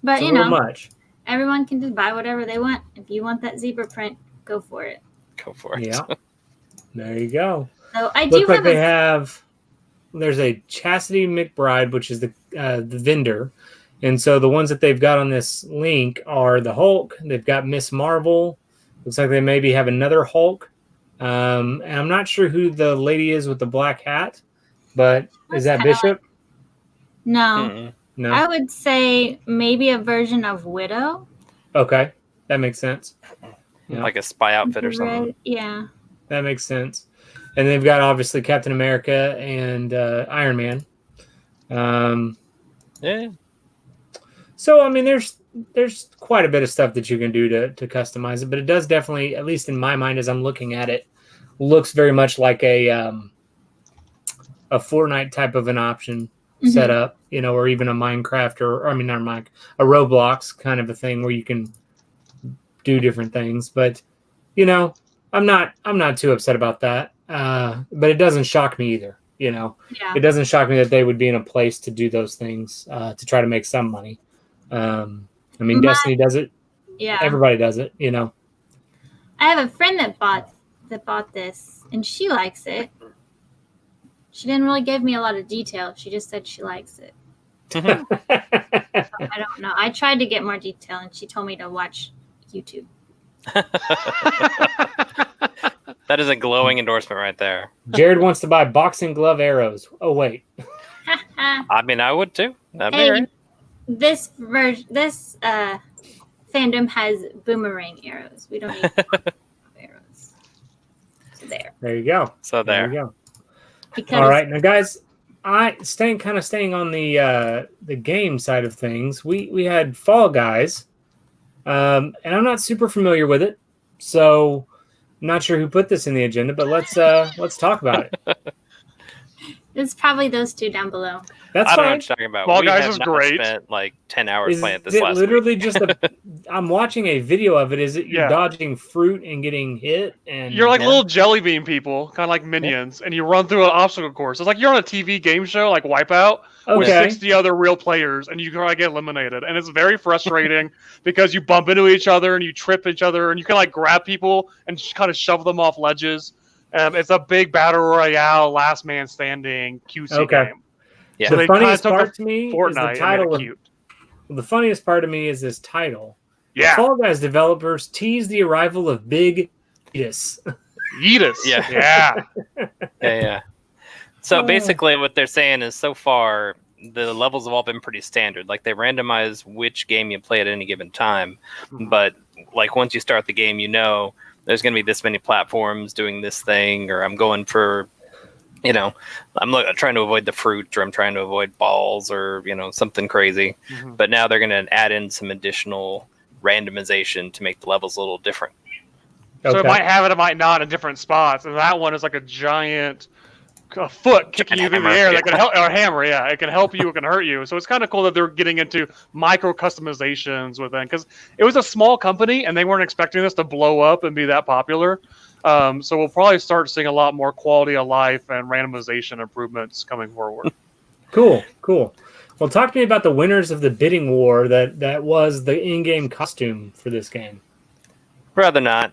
But much. Everyone can just buy whatever they want. If you want that zebra print, go for it. Go for it. Yeah. There you go. So I Looks like they have. There's a Chastity McBride, which is the vendor, and so the ones that they've got on this link are the Hulk. They've got Miss Marvel. Looks like they maybe have another Hulk. And I'm not sure who the lady is with the black hat, but is that Bishop? No. No. I would say maybe a version of Widow. Okay, that makes sense. Yeah. Like a spy outfit or something. Yeah. That makes sense. And they've got obviously Captain America and Iron Man. Yeah. So there's quite a bit of stuff that you can do to customize it, but it does definitely, at least in my mind as I'm looking at it, looks very much like a Fortnite type of an option setup, or even a Minecraft a Roblox kind of a thing where you can do different things. But I'm not too upset about that. But it doesn't shock me either. It doesn't shock me that they would be in a place to do those things to try to make some money. Destiny does it. Yeah. Everybody does it, you know. I have a friend that bought this, and she likes it. She didn't really give me a lot of detail. She just said she likes it. So I don't know. I tried to get more detail, and she told me to watch YouTube. That is a glowing endorsement right there. Jared wants to buy boxing glove arrows. Oh wait. I mean, I would too. That'd be Hey, great. this fandom has boomerang arrows. We don't need arrows. So there. There you go. So There there. you go. Because All right, now guys, staying on the game side of things. We had Fall Guys, and I'm not super familiar with it, so I'm not sure who put this in the agenda. But let's talk about it. it's probably those two down below. That's I don't know fine. what you're talking about. Fall We Guys have was not great. spent like 10 hours Is playing this it last literally week. just I'm watching a video of it. Is it you're Yeah. dodging fruit and getting hit? And You're like Yeah. little jelly bean people, kind of like minions, and you run through an obstacle course. It's like you're on a TV game show, like Wipeout, with okay. 60 other real players, and you gotta get eliminated. And it's very frustrating because you bump into each other and you trip each other, and you can like grab people and just kind of shove them off ledges. It's a big battle royale, last man standing QC Okay. game. Yeah. So The they kinda funniest took part to me is the Fortnite and made title. it Of, cute. the funniest part to me is this title. Yeah, Fall Guys developers tease the arrival of Big Fetus. eat us. Yeah. Yeah. Yeah. So Oh. basically, what they're saying is so far the levels have all been pretty standard. Like they randomize which game you play at any given time, but like once you start the game, you know there's going to be this many platforms doing this thing, or I'm going for, you know, I'm trying to avoid the fruit, or I'm trying to avoid balls, or you know something crazy. Mhm. But now they're going to add in some additional randomization to make the levels a little different. So it Okay. might have it might not in different spots. And that one is like a giant foot kicking you through the hammer, air yeah. that can help, or a hammer, yeah. It can help you, it can hurt you. So it's kind of cool that they're getting into micro customizations with it, because it was a small company and they weren't expecting this to blow up and be that popular. So we'll probably start seeing a lot more quality of life and randomization improvements coming forward. Cool. Well, talk to me about the winners of the bidding war that was the in-game costume for this game. Rather not.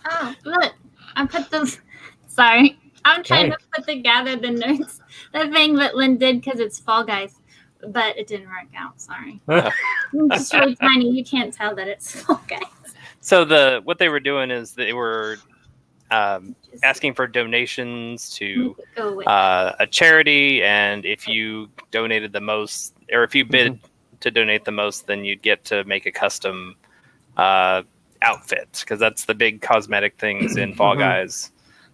Oh, look. I put those. Sorry. I'm trying Okay. to put together the notes. The thing that Lynn did because it's Fall Guys. But it didn't work out. Sorry. It's just really tiny. You can't tell that it's Fall Guys. So what they were doing is they were asking for donations to Make it go away. a charity, and if you donated the most, or if you bid to donate the most, then you'd get to make a custom outfit, because that's the big cosmetic things in Fall Guys.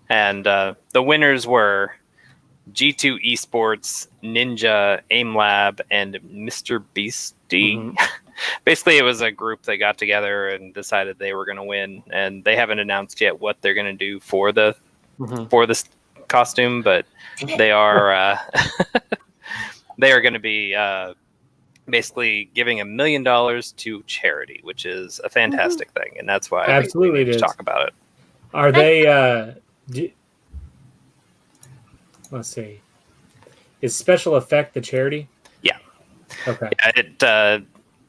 And the winners were G2 Esports, Ninja, AimLab, and Mr. Beastie. Basically, it was a group that got together and decided they were going to win, and they haven't announced yet what they're going to do for this costume, but they are they are going to be basically giving $1 million to charity, which is a fantastic thing, and that's why Absolutely we need it to is. talk about it. Are they? Let's see. Is Special Effect the charity? Yeah. Okay. It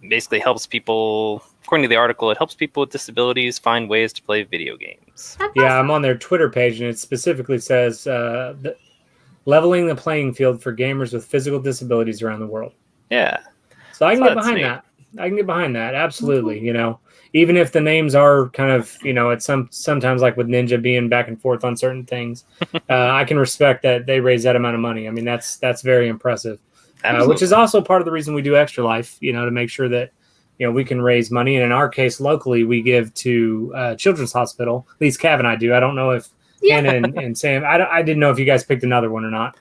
basically helps people. According to the article, it helps people with disabilities find ways to play video games. That's Yeah, awesome. I'm on their Twitter page, and it specifically says leveling the playing field for gamers with physical disabilities around the world. Yeah. So I can So get that's behind neat. that. I can get behind that. Absolutely. You know, even if the names are kind of, you know, it's sometimes like with Ninja being back and forth on certain things, I can respect that they raise that amount of money. I mean, that's very impressive. Which is also part of the reason we do Extra Life, you know, to make sure that, you know, we can raise money. And in our case, locally, we give to Children's Hospital. At least Cav and I do. I don't know if Hannah and Sam, I didn't know if you guys picked another one or not.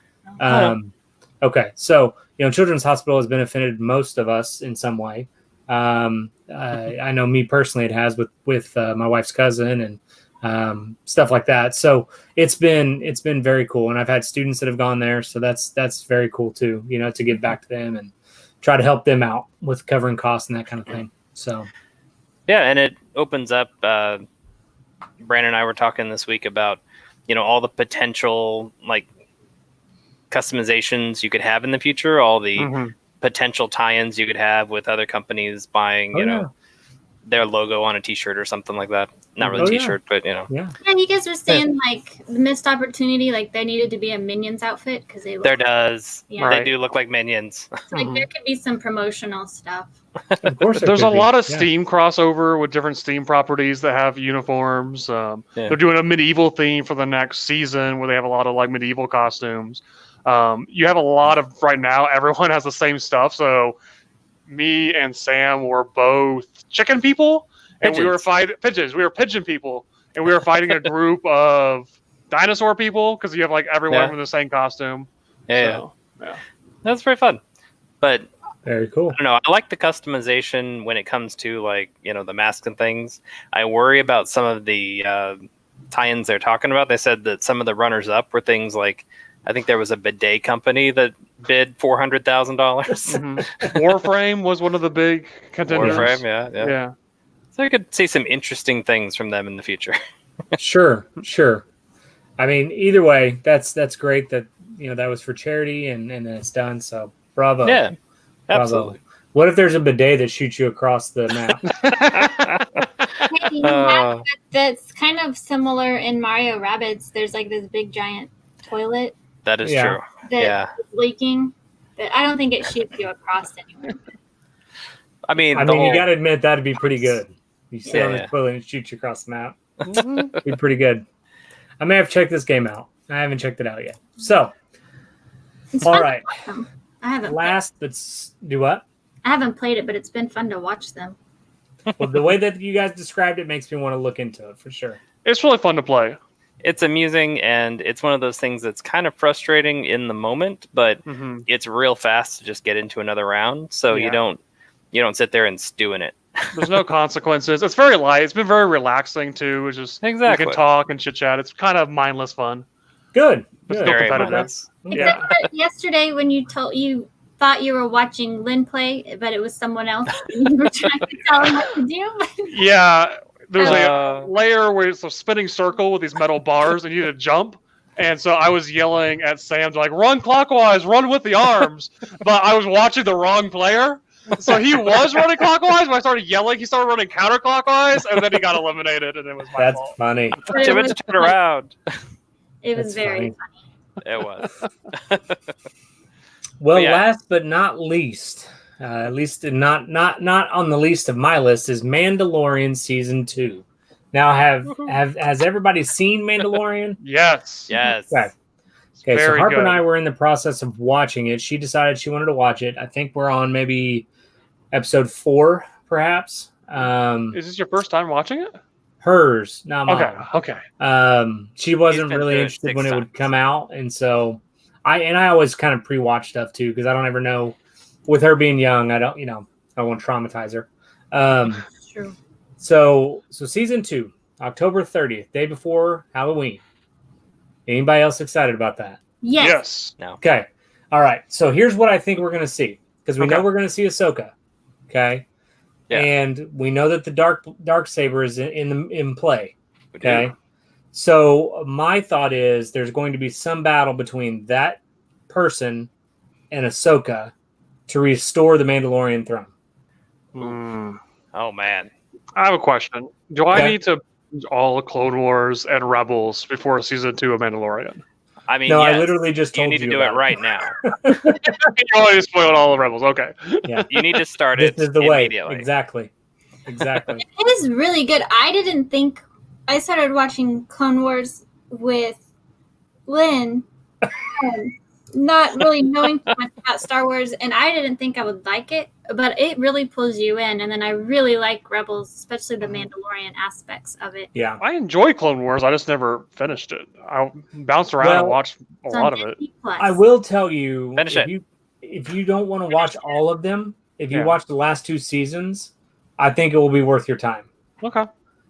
Okay. So, you know, Children's Hospital has benefited most of us in some way. I know me personally, it has with my wife's cousin and stuff like that. So it's been very cool. And I've had students that have gone there. So that's very cool too, you know, to give back to them and try to help them out with covering costs and that kind of thing. So, yeah. And it opens up, Brandon and I were talking this week about, you know, all the potential like customizations you could have in the future, all the potential tie-ins you could have with other companies buying, you know, their logo on a T-shirt or something like that. Not really T-shirt, but you know. Yeah. And you guys were saying like the missed opportunity, like there needed to be a Minions outfit because they look. There does. Yeah. They do look like Minions. So, like there could be some promotional stuff. Of course, There's a lot of Steam crossover with different Steam properties that have uniforms. They're doing a medieval theme for the next season where they have a lot of like medieval costumes. You have a lot of right now. Everyone has the same stuff. So me and Sam were both chicken people, and we were fighting pigeons. We were pigeon people, and we were fighting a group of dinosaur people because you have like everyone in the same costume. Yeah, that's very fun. But very cool. I don't know. I like the customization when it comes to like, you know, the masks and things. I worry about some of the tie-ins they're talking about. They said that some of the runners-up were things like, I think there was a bidet company that bid $400,000. Warframe was one of the big contenders. Warframe, yeah. So I could see some interesting things from them in the future. Sure. I mean, either way, that's great that, you know, that was for charity and then it's done. So bravo. Yeah, absolutely. Bravo. What if there's a bidet that shoots you across the map? That's kind of similar in Mario Rabbids. There's like this big giant toilet. That is true. That is leaking. That I don't think it shoots you across anywhere. I mean, you got to admit that'd be pretty good. You sit on the toilet and it shoots you across the map. It'd be pretty good. I may have checked this game out. I haven't checked it out yet. So, all right. I haven't. Do what? I haven't played it, but it's been fun to watch them. Well, the way that you guys described it makes me want to look into it for sure. It's really fun to play. It's amusing, and it's one of those things that's kind of frustrating in the moment, but it's real fast to just get into another round. So you don't sit there and stew in it. There's no consequences. It's very light. It's been very relaxing too. It's just you can talk and chit chat. It's kind of mindless fun. Good. Very mindless. Except that yesterday when you thought you were watching Lynn play, but it was someone else, and you were trying to tell him what to do. Yeah. There's a layer where it's a spinning circle with these metal bars, and you need to jump. And so I was yelling at Sam to like run clockwise, run with the arms. But I was watching the wrong player. So he was running clockwise, but I started yelling. He started running counterclockwise, and then he got eliminated, and it was my fault. That's funny. Too much to turn around. It was very funny. It was. Well, last but not least, at least not on the least of my list, is Mandalorian Season 2. Now, has everybody seen Mandalorian? Yes. Okay, so Harper and I were in the process of watching it. She decided she wanted to watch it. I think we're on maybe episode 4, perhaps. Is this your first time watching it? Hers, not mine. Okay. She wasn't really interested when it would come out, and so I always kind of pre-watch stuff too because I don't ever know. With her being young, I won't traumatize her. True. So season 2, October 30th, day before Halloween. Anybody else excited about that? Yes. No. Okay. All right. So here's what I think we're going to see because we know we're going to see Ahsoka. Okay. Yeah. And we know that the dark saber is in play. Okay. So my thought is there's going to be some battle between that person and Ahsoka to restore the Mandalorian throne. Oh man. I have a question. Do I need to all Clone Wars and Rebels before season 2 of Mandalorian? I mean, no, I literally just told you. You need to do it right now. You already spoiled all the Rebels. Okay. Yeah. You need to start it this is the immediately. Way. Exactly. It is really good. I didn't think I started watching Clone Wars with Lynn, not really knowing too much about Star Wars, and I didn't think I would like it, but it really pulls you in. And then I really like Rebels, especially the Mandalorian aspects of it. Yeah, I enjoy Clone Wars. I just never finished it. I bounced around and watched a lot of it. I will tell you, Finish if you don't want to watch all of them, if you watch the last 2 seasons, I think it will be worth your time. Okay.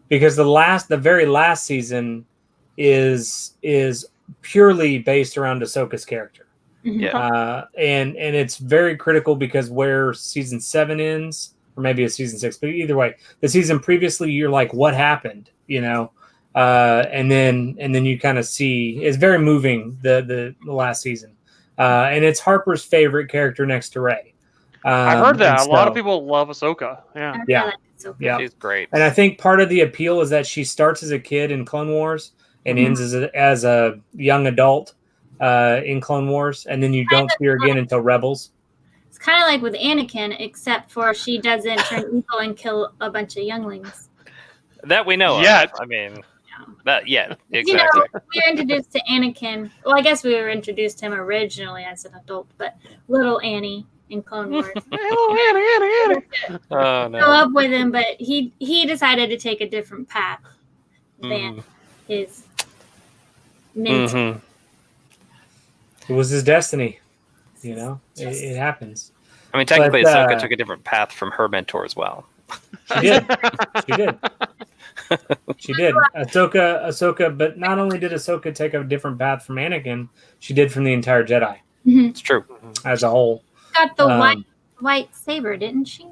Because the very last season is purely based around Ahsoka's character. Yeah. And it's very critical because where season 7 ends, or maybe it's season 6, but either way, the season previously, you're like, what happened? And then you kind of see it's very moving the last season. And it's Harper's favorite character next to Rey. I heard that and a lot of so- people love Ahsoka. Yeah. I really Yeah. like Ahsoka. Yeah. She's great. And I think part of the appeal is that she starts as a kid in Clone Wars and ends as a young adult in Clone Wars, and then you don't see her again until Rebels. It's kind of like with Anakin, except for she doesn't turn evil and kill a bunch of younglings. That we know Yet. of. I mean, Yeah. yeah, You exactly. know, we were introduced to Anakin. Well, I guess we were introduced to him originally as an adult, but little Annie in Clone Wars. Oh Go no. up with him, but he decided to take a different path than his mentor. It was his destiny. You know, it happens. I mean, technically, But, Ahsoka took a different path from her mentor as well. She did. She did. She did. Ahsoka, but not only did Ahsoka take a different path from Anakin, she did from the entire Jedi It's true. as a whole. Got the white saber, didn't she?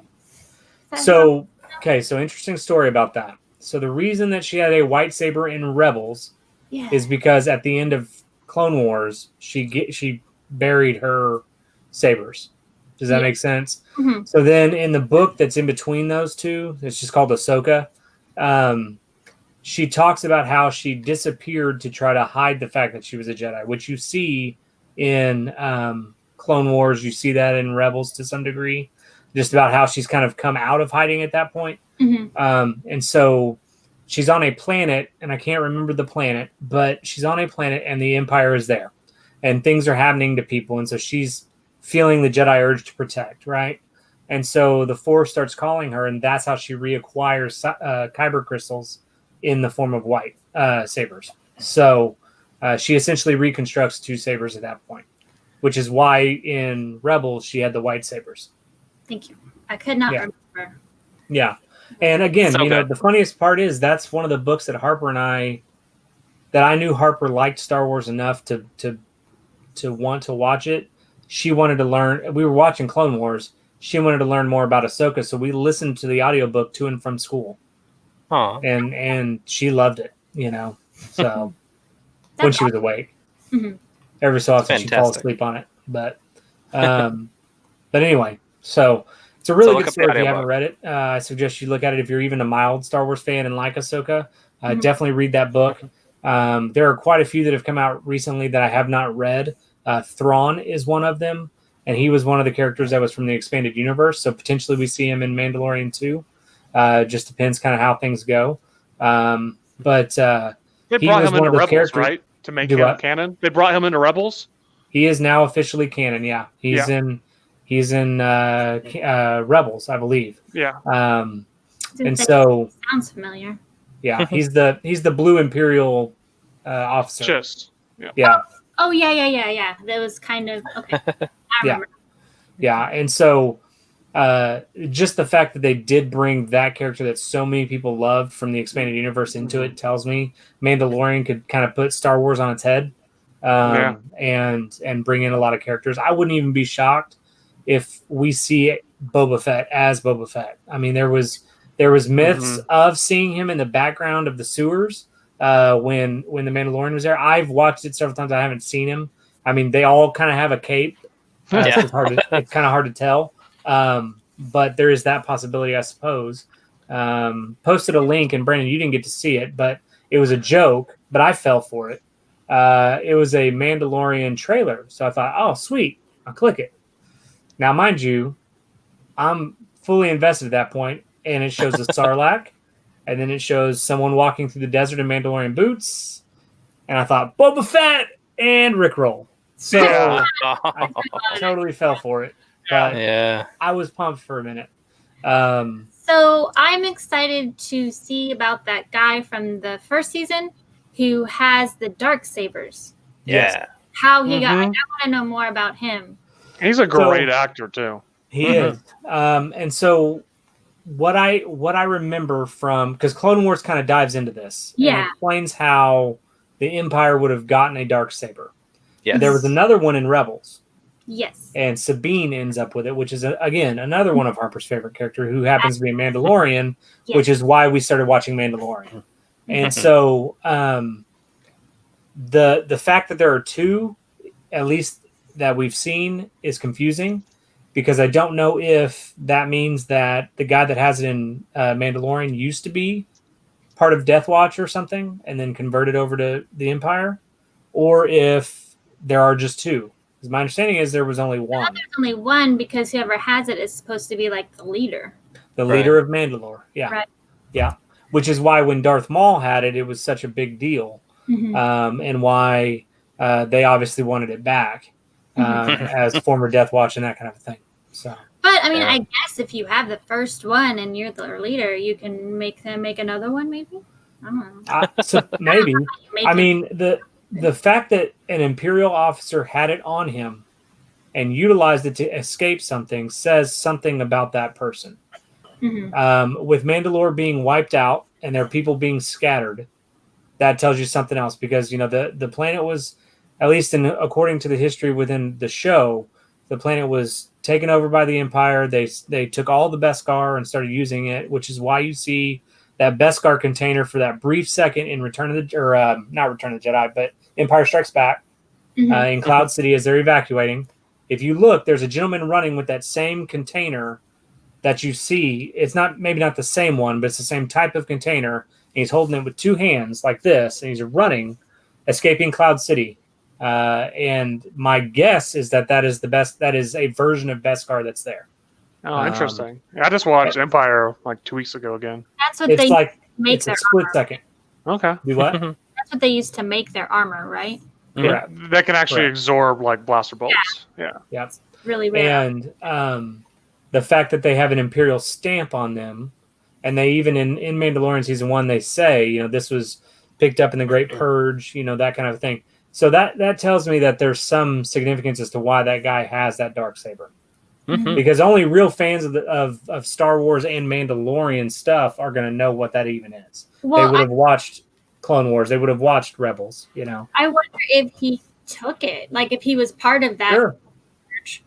So interesting story about that. So the reason that she had a white saber in Rebels yeah. is because at the end of Clone Wars, she buried her sabers. Does that make sense? Mhm. So then in the book that's in between those two, it's just called Ahsoka. She talks about how she disappeared to try to hide the fact that she was a Jedi, which you see in Clone Wars. You see that in Rebels to some degree, just about how she's kind of come out of hiding at that point. And so she's on a planet, and I can't remember the planet, but she's on a planet, and the Empire is there, and things are happening to people, and so she's feeling the Jedi urge to protect, right? And so the Force starts calling her, and that's how she reacquires kyber crystals in the form of white sabers. So she essentially reconstructs two sabers at that point, which is why in Rebels she had the white sabers. Thank you. I could not remember. Yeah. And again, So good. the funniest part is that's one of the books that I knew Harper liked Star Wars enough to want to watch it. She wanted to learn. We were watching Clone Wars. She wanted to learn more about Ahsoka, so we listened to the audiobook to and from school. Huh. And she loved it, So when she was awake. Every so often she'd fall asleep on it. But anyway, so it's a really look good up the story if you audiobook. haven't read it. I suggest you look at it if you're even a mild Star Wars fan and like Ahsoka. Definitely read that book. There are quite a few that have come out recently that I have not read. Thrawn is one of them, and he was one of the characters that was from the expanded universe. So potentially we see him in Mandalorian 2. Just depends kind of how things go. But They he brought was him one into of the Rebels, characters. right? To make Do him what? canon. They brought him into Rebels. He is now officially canon. Yeah, he's in Rebels, I believe. Yeah. And so Sounds familiar. yeah, he's the Blue Imperial officer. Just. Yeah. Oh yeah. That was kind of okay. I remember. Yeah, and so just the fact that they did bring that character that so many people loved from the expanded universe into it tells me Mandalorian could kind of put Star Wars on its head, and bring in a lot of characters. I wouldn't even be shocked if we see Boba Fett as Boba Fett. I mean, there was myths of seeing him in the background of the sewers when the Mandalorian was there. I've watched it several times. I haven't seen him. I mean, they all kind of have a cape. So it's kind of hard to tell. But there is that possibility, I suppose. Posted a link, and Brandon, you didn't get to see it, but it was a joke, but I fell for it. It was a Mandalorian trailer. So I thought, oh, sweet. I'll click it. Now, mind you, I'm fully invested at that point, and it shows a Sarlacc, and then it shows someone walking through the desert in Mandalorian boots, and I thought, Boba Fett and Rickroll. So I totally fell for it. But I was pumped for a minute. So I'm excited to see about that guy from the first season who has the dark sabers. Yeah. How he got. I want to know more about him. He's a great actor too. He is. And so what I remember from, because Clone Wars kind of dives into this. Yeah. And explains how the Empire would have gotten a dark saber. Yes. There was another one in Rebels. Yes. And Sabine ends up with it, which is, again, another one of Harper's favorite character who happens to be a Mandalorian, which is why we started watching Mandalorian. And so the fact that there are two, at least that we've seen, is confusing. because I don't know if that means that the guy that has it in Mandalorian used to be part of Death Watch or something and then converted over to the Empire, or if there are just two. Because my understanding is there was only one. There's only one because whoever has it is supposed to be like the leader. The leader of Mandalore. Yeah. Right. Yeah. Which is why when Darth Maul had it, it was such a big deal. And why they obviously wanted it back as former Death Watch and that kind of thing. So. But I mean, I guess if you have the first one and you're the leader, you can make them make another one, maybe. I don't know. So maybe. I mean, the fact that an Imperial officer had it on him and utilized it to escape something says something about that person. With Mandalore being wiped out and their people being scattered, that tells you something else, because the planet was, at least according to the history within the show, the planet was taken over by the Empire. They took all the Beskar and started using it, which is why you see that Beskar container for that brief second in not Return of the Jedi, but Empire Strikes Back in Cloud City as they're evacuating. If you look, there's a gentleman running with that same container that you see. It's maybe not the same one, but it's the same type of container. And he's holding it with two hands like this, and he's running, escaping Cloud City. And my guess is that is a version of Beskar that's there. Oh, interesting. I just watched Empire like 2 weeks ago again. That's what they make it's their a split armor. second. Okay. Do what? That's what they used to make their armor, right? Yeah. That can actually absorb like blaster bolts. Yeah. Yeah. Really rare. And the fact that they have an Imperial stamp on them, and they even in Mandalorian season 1 they say, this was picked up in the Great Purge, that kind of thing. So that tells me that there's some significance as to why that guy has that darksaber. Because only real fans of Star Wars and Mandalorian stuff are going to know what that even is. Well, they would have watched Clone Wars. They would have watched Rebels. I wonder if he took it, like if he was part of that church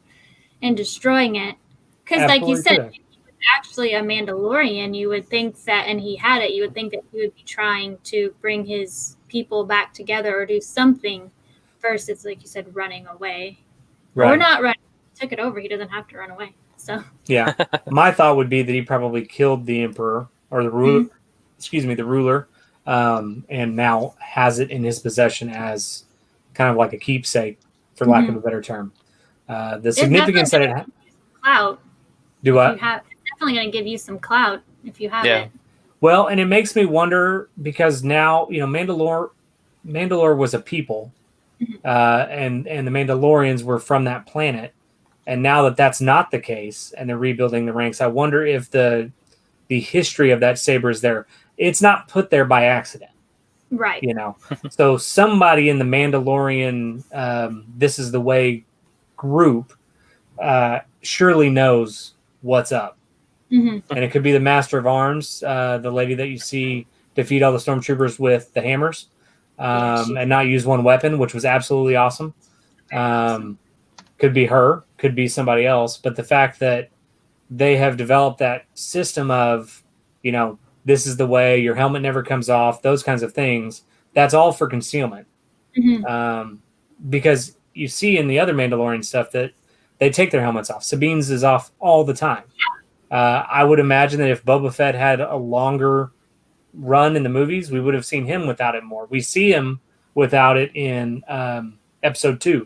and destroying it. Because, like you said, if he was actually a Mandalorian, you would think that, and he had it, you would think that he would be trying to bring his people back together or do something versus, like you said, running away. Right. Or not running. He took it over. He doesn't have to run away. So. Yeah. My thought would be that he probably killed the Emperor or the ruler, the ruler, and now has it in his possession as kind of like a keepsake, for lack of a better term. The significance that it has. Clout. Do what? It's definitely going to give you some clout if you have it. Well, and it makes me wonder, because now, Mandalore was a people, and the Mandalorians were from that planet. And now that that's not the case and they're rebuilding the ranks, I wonder if the history of that saber is there. It's not put there by accident. Right. So somebody in the Mandalorian This Is the Way group surely knows what's up. And it could be the Master of Arms, the lady that you see defeat all the stormtroopers with the hammers and not use one weapon, which was absolutely awesome. Could be her, could be somebody else. But the fact that they have developed that system of, this is the way, your helmet never comes off, those kinds of things, that's all for concealment. Because you see in the other Mandalorian stuff that they take their helmets off. Sabine's is off all the time. I would imagine that if Boba Fett had a longer run in the movies, we would have seen him without it more. We see him without it in episode 2.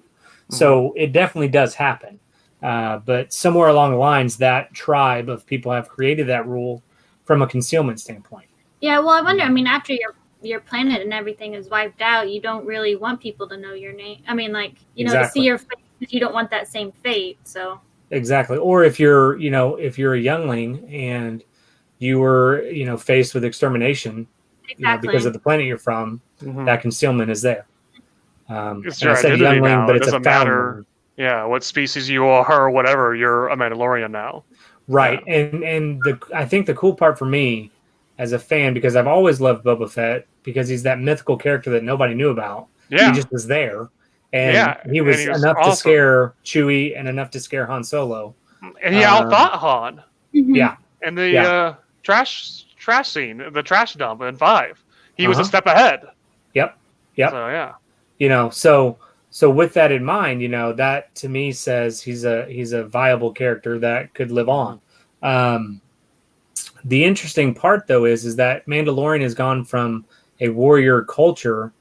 So it definitely does happen. But somewhere along the lines, that tribe of people have created that rule from a concealment standpoint. Yeah, well, I wonder, after your planet and everything is wiped out, you don't really want people to know your name. To see your face, you don't want that same fate, so... Exactly. Or if you're a youngling and you were, faced with extermination because of the planet you're from, that concealment is there. It's your identity now. But it doesn't matter. Yeah, what species you are or whatever, you're a Mandalorian now. Right. Yeah. And I think the cool part for me as a fan, because I've always loved Boba Fett, because he's that mythical character that nobody knew about. Yeah. He just was there. And he was enough to scare Chewie and enough to scare Han Solo. And he outthought Han. Yeah. And the trash scene, the trash dump in 5. He was a step ahead. Yep. So, yeah. So with that in mind, that to me says he's a viable character that could live on. The interesting part, though, is that Mandalorian has gone from a warrior culture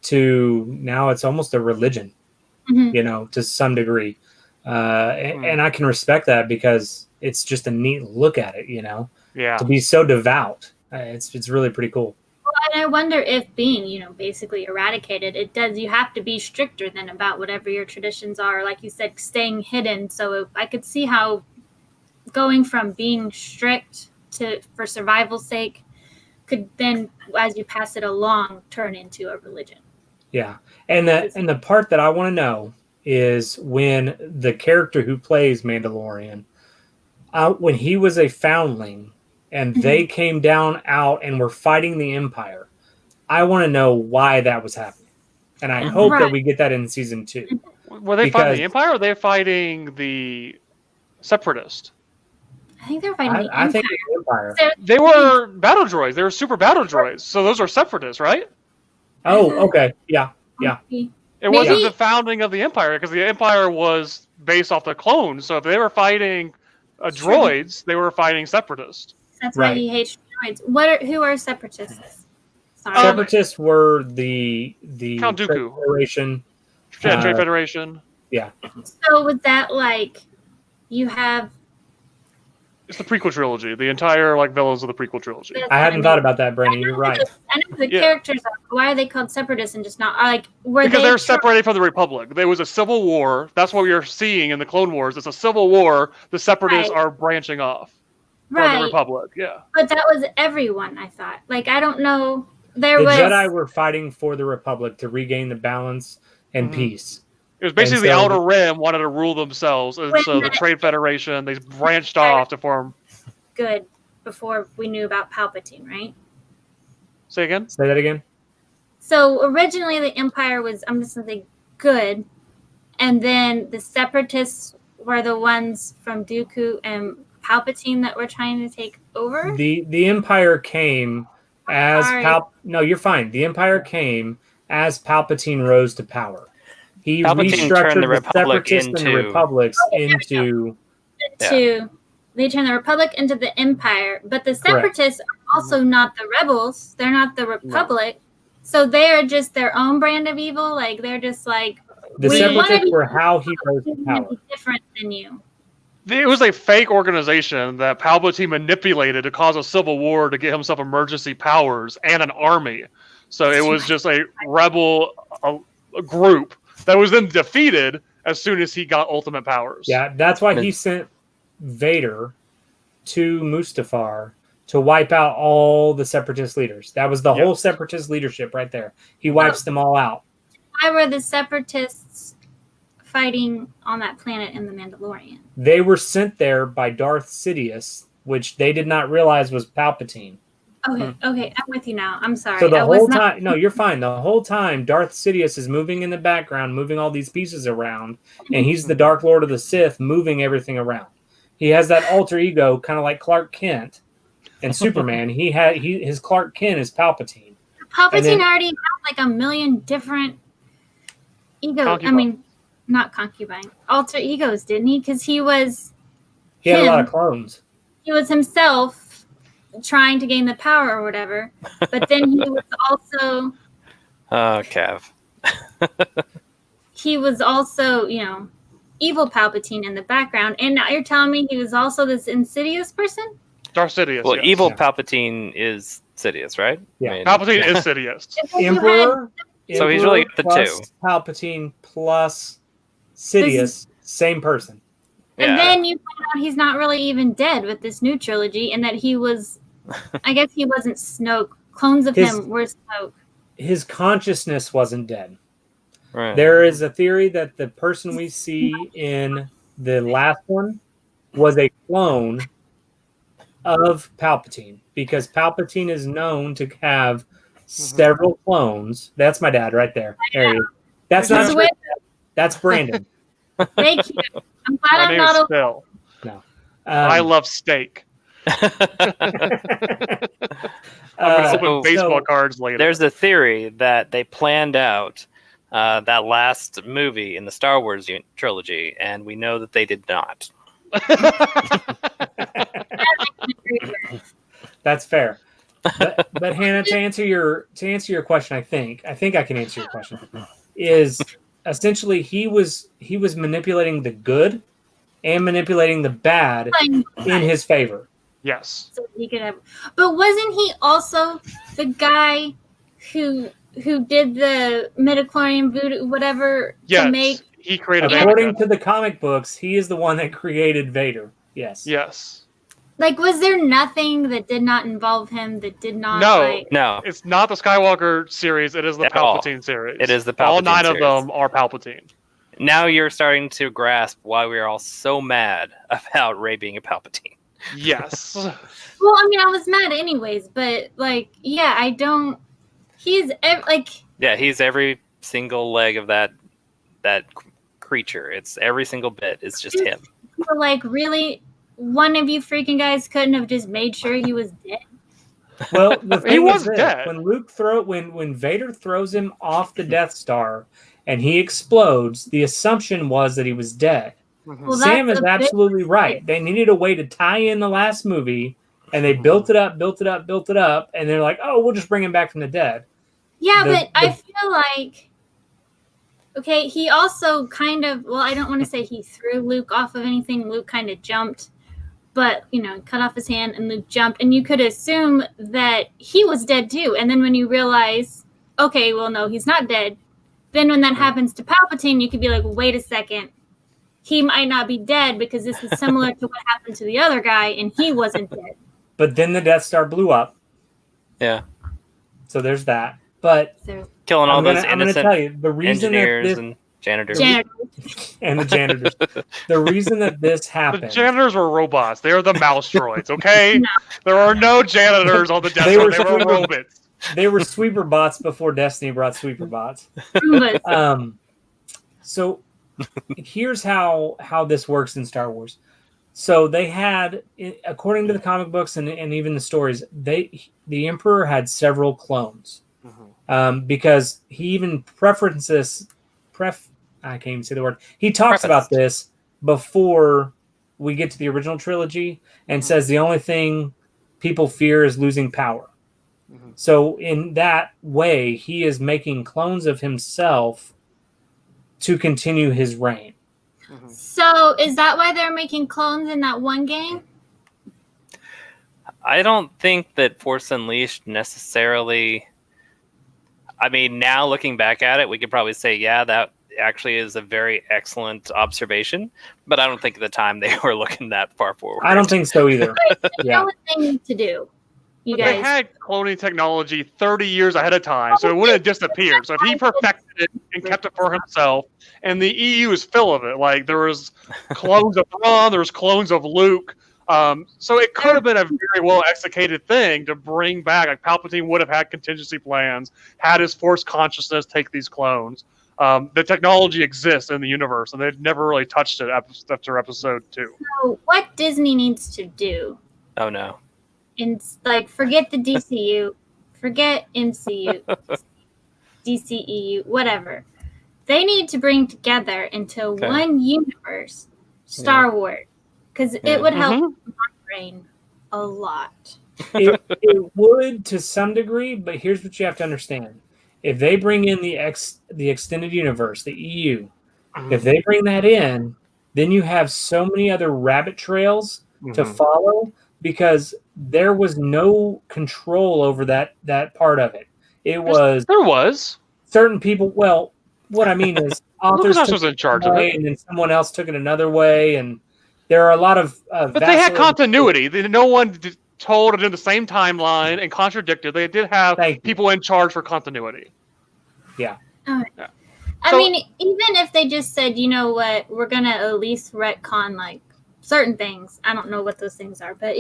to now it's almost a religion, to some degree. And I can respect that because it's just a neat look at it, Yeah. to be so devout. It's really pretty cool. Well, and I wonder if being, basically eradicated, you have to be stricter than about whatever your traditions are. Like you said, staying hidden. So I could see how going from being strict for survival's sake could then, as you pass it along, turn into a religion. Yeah. And the part that I want to know is when the character who plays Mandalorian, when he was a foundling and they came down out and were fighting the Empire, I want to know why that was happening. And I hope that we get that in season 2. Were they fighting the Empire or were they fighting the Separatist? I think they're fighting the Empire. I think the Empire. They were battle droids. They were super battle droids. So those are Separatists, right? Oh, okay. Yeah. It wasn't the founding of the Empire because the Empire was based off the clones. So if they were fighting droids, they were fighting Separatists. That's why he hates droids. Who are Separatists? Sorry. Separatists were the Count Dooku. Federation. Trade Federation. Yeah. So with that, you have... It's the prequel trilogy. The entire villains of the prequel trilogy. I hadn't thought about that, Brennan. You're right. I know the characters. Why are they called Separatists and just not because they're separated from the Republic. There was a civil war. That's what we are seeing in the Clone Wars. It's a civil war. The Separatists are branching off from the Republic. Yeah. But that was everyone. I thought. I don't know. The Jedi were fighting for the Republic to regain the balance and peace. It was basically the Outer Rim wanted to rule themselves, and so the Trade Federation, they branched off to form. Good, before we knew about Palpatine, right? Say again? Say that again? So originally the Empire was, I'm just going to say, good, and then the Separatists were the ones from Dooku and Palpatine that were trying to take over? The Empire came as... No, you're fine. The Empire came as Palpatine rose to power. He restructured the Separatists and the Republics into... They turned the Republic into the Empire, but the Separatists are also not the rebels. They're not the Republic. No. So they're just their own brand of evil. They're just the Separatists were how he rose to power. Different than you. It was a fake organization that Palpatine manipulated to cause a civil war to get himself emergency powers and an army. So it was just a rebel a group that was then defeated as soon as he got ultimate powers. Yeah, that's why he sent Vader to Mustafar to wipe out all the Separatist leaders. That was the whole Separatist leadership right there. He wipes them all out. Why were the Separatists fighting on that planet in The Mandalorian? They were sent there by Darth Sidious, which they did not realize was Palpatine. Okay, I'm with you now. I'm sorry. So the whole time, no, you're fine. The whole time, Darth Sidious is moving in the background, moving all these pieces around, and he's the Dark Lord of the Sith, moving everything around. He has that alter ego, kind of like Clark Kent and Superman. His Clark Kent is Palpatine. Palpatine already had a million different egos. I mean, not concubine, alter egos, didn't he? Because he had a lot of clones. He was himself trying to gain the power or whatever, but then he was also Cav. He was also, evil Palpatine in the background, and now you're telling me he was also this insidious person? Darth Sidious. Well, evil Palpatine is Sidious, right? Yeah, Palpatine is Sidious. Emperor. So he's really the two. Palpatine plus Sidious, same person. And then you find out he's not really even dead with this new trilogy, and that he was, I guess he wasn't Snoke. Clones of him were Snoke. His consciousness wasn't dead. Right. There is a theory that the person we see in the last one was a clone of Palpatine, because Palpatine is known to have several clones. That's my dad right there. There he is. That's not true. That's Brandon. Thank you. I'm glad I'm not a Phil. No. I love steak. I'm going to open baseball cards later. There's a theory that they planned out that last movie in the Star Wars trilogy, and we know that they did not. That's fair. But Hannah, to answer your question, I think I can answer your question. Is essentially he was manipulating the good and manipulating the bad in his favor. Yes. So he could have, but wasn't he also the guy who did the midichlorian voodoo, whatever, Yes. to make? He created. According to the comic books, he is the one that created Vader. Yes. Yes. Like, was there nothing that did not involve him that did not? No. It's not the Skywalker series. It is the Palpatine series. It is the Palpatine All 9 series. of them are Palpatine. Now you're starting to grasp why we are all so mad about Rey being a Palpatine. Yes. Well, I mean, I was mad anyways, but like, yeah, I don't. He's he's every single leg of that creature. It's every single bit. It's just him. Like, really, one of you freaking guys couldn't have just made sure he was dead. Well, the thing He was this, dead. When Vader throws him off the Death Star and he explodes, the assumption was that he was dead. Well, Sam is that's a absolutely big- right. They needed a way to tie in the last movie, and they built it up, and they're like, "Oh, we'll just bring him back from the dead." Yeah, but I feel like, okay, he also kind of, well, I don't want to say he threw Luke off of anything. Luke kind of jumped, but, cut off his hand and Luke jumped. And you could assume that he was dead too. And then when you realize, okay, well, no, he's not dead. Then when that happens to Palpatine, you could be like, wait a second. He might not be dead because this is similar to what happened to the other guy, and he wasn't dead. But then the Death Star blew up. Yeah. So there's that. But killing all those I'm going to innocent tell you, the reason engineers and janitors. And the janitors. The reason that this happened. The janitors were robots. They are the mouse droids, okay? No. There are no janitors on the Death Star. They were robots. They were sweeper bots before Destiny brought sweeper bots. So here's how this works in Star Wars. So they had, according to the comic books and even the stories, the Emperor had several clones. Because he even I can't even say the word. He talks about this before we get to the original trilogy and says the only thing people fear is losing power. So in that way, he is making clones of himself to continue his reign. So is that why they're making clones in that one game? I don't think that Force Unleashed necessarily... I mean, now looking back at it, we could probably say, yeah, that actually is a very excellent observation. But I don't think at the time they were looking that far forward. I don't think so either. You know what they need to do, you guys. They had cloning technology 30 years ahead of time, so it would have disappeared. So if he perfected it and kept it for himself, and the EU is full of it, like there was clones of Han, there was clones of Luke. So it could have been a very well executed thing to bring back. Like Palpatine would have had contingency plans, had his Force consciousness take these clones. The technology exists in the universe, and they've never really touched it after Episode 2. So what Disney needs to do? Oh no! And forget the DCU, forget MCU, DCEU, whatever. They need to bring together into one universe, Star Wars. Because it would help my brain a lot. It would to some degree, but here's what you have to understand. If they bring in the extended universe, the EU, if they bring that in, then you have so many other rabbit trails to follow because there was no control over that part of it. There was certain people. Well, what I mean is authors was in charge of it, and then someone else took it another way, and there are a lot of but they had continuity. No one told it in the same timeline and contradicted. They did have people in charge for continuity. Yeah. Yeah. I mean, even if they just said, you know what, we're going to at least retcon like certain things. I don't know what those things are, but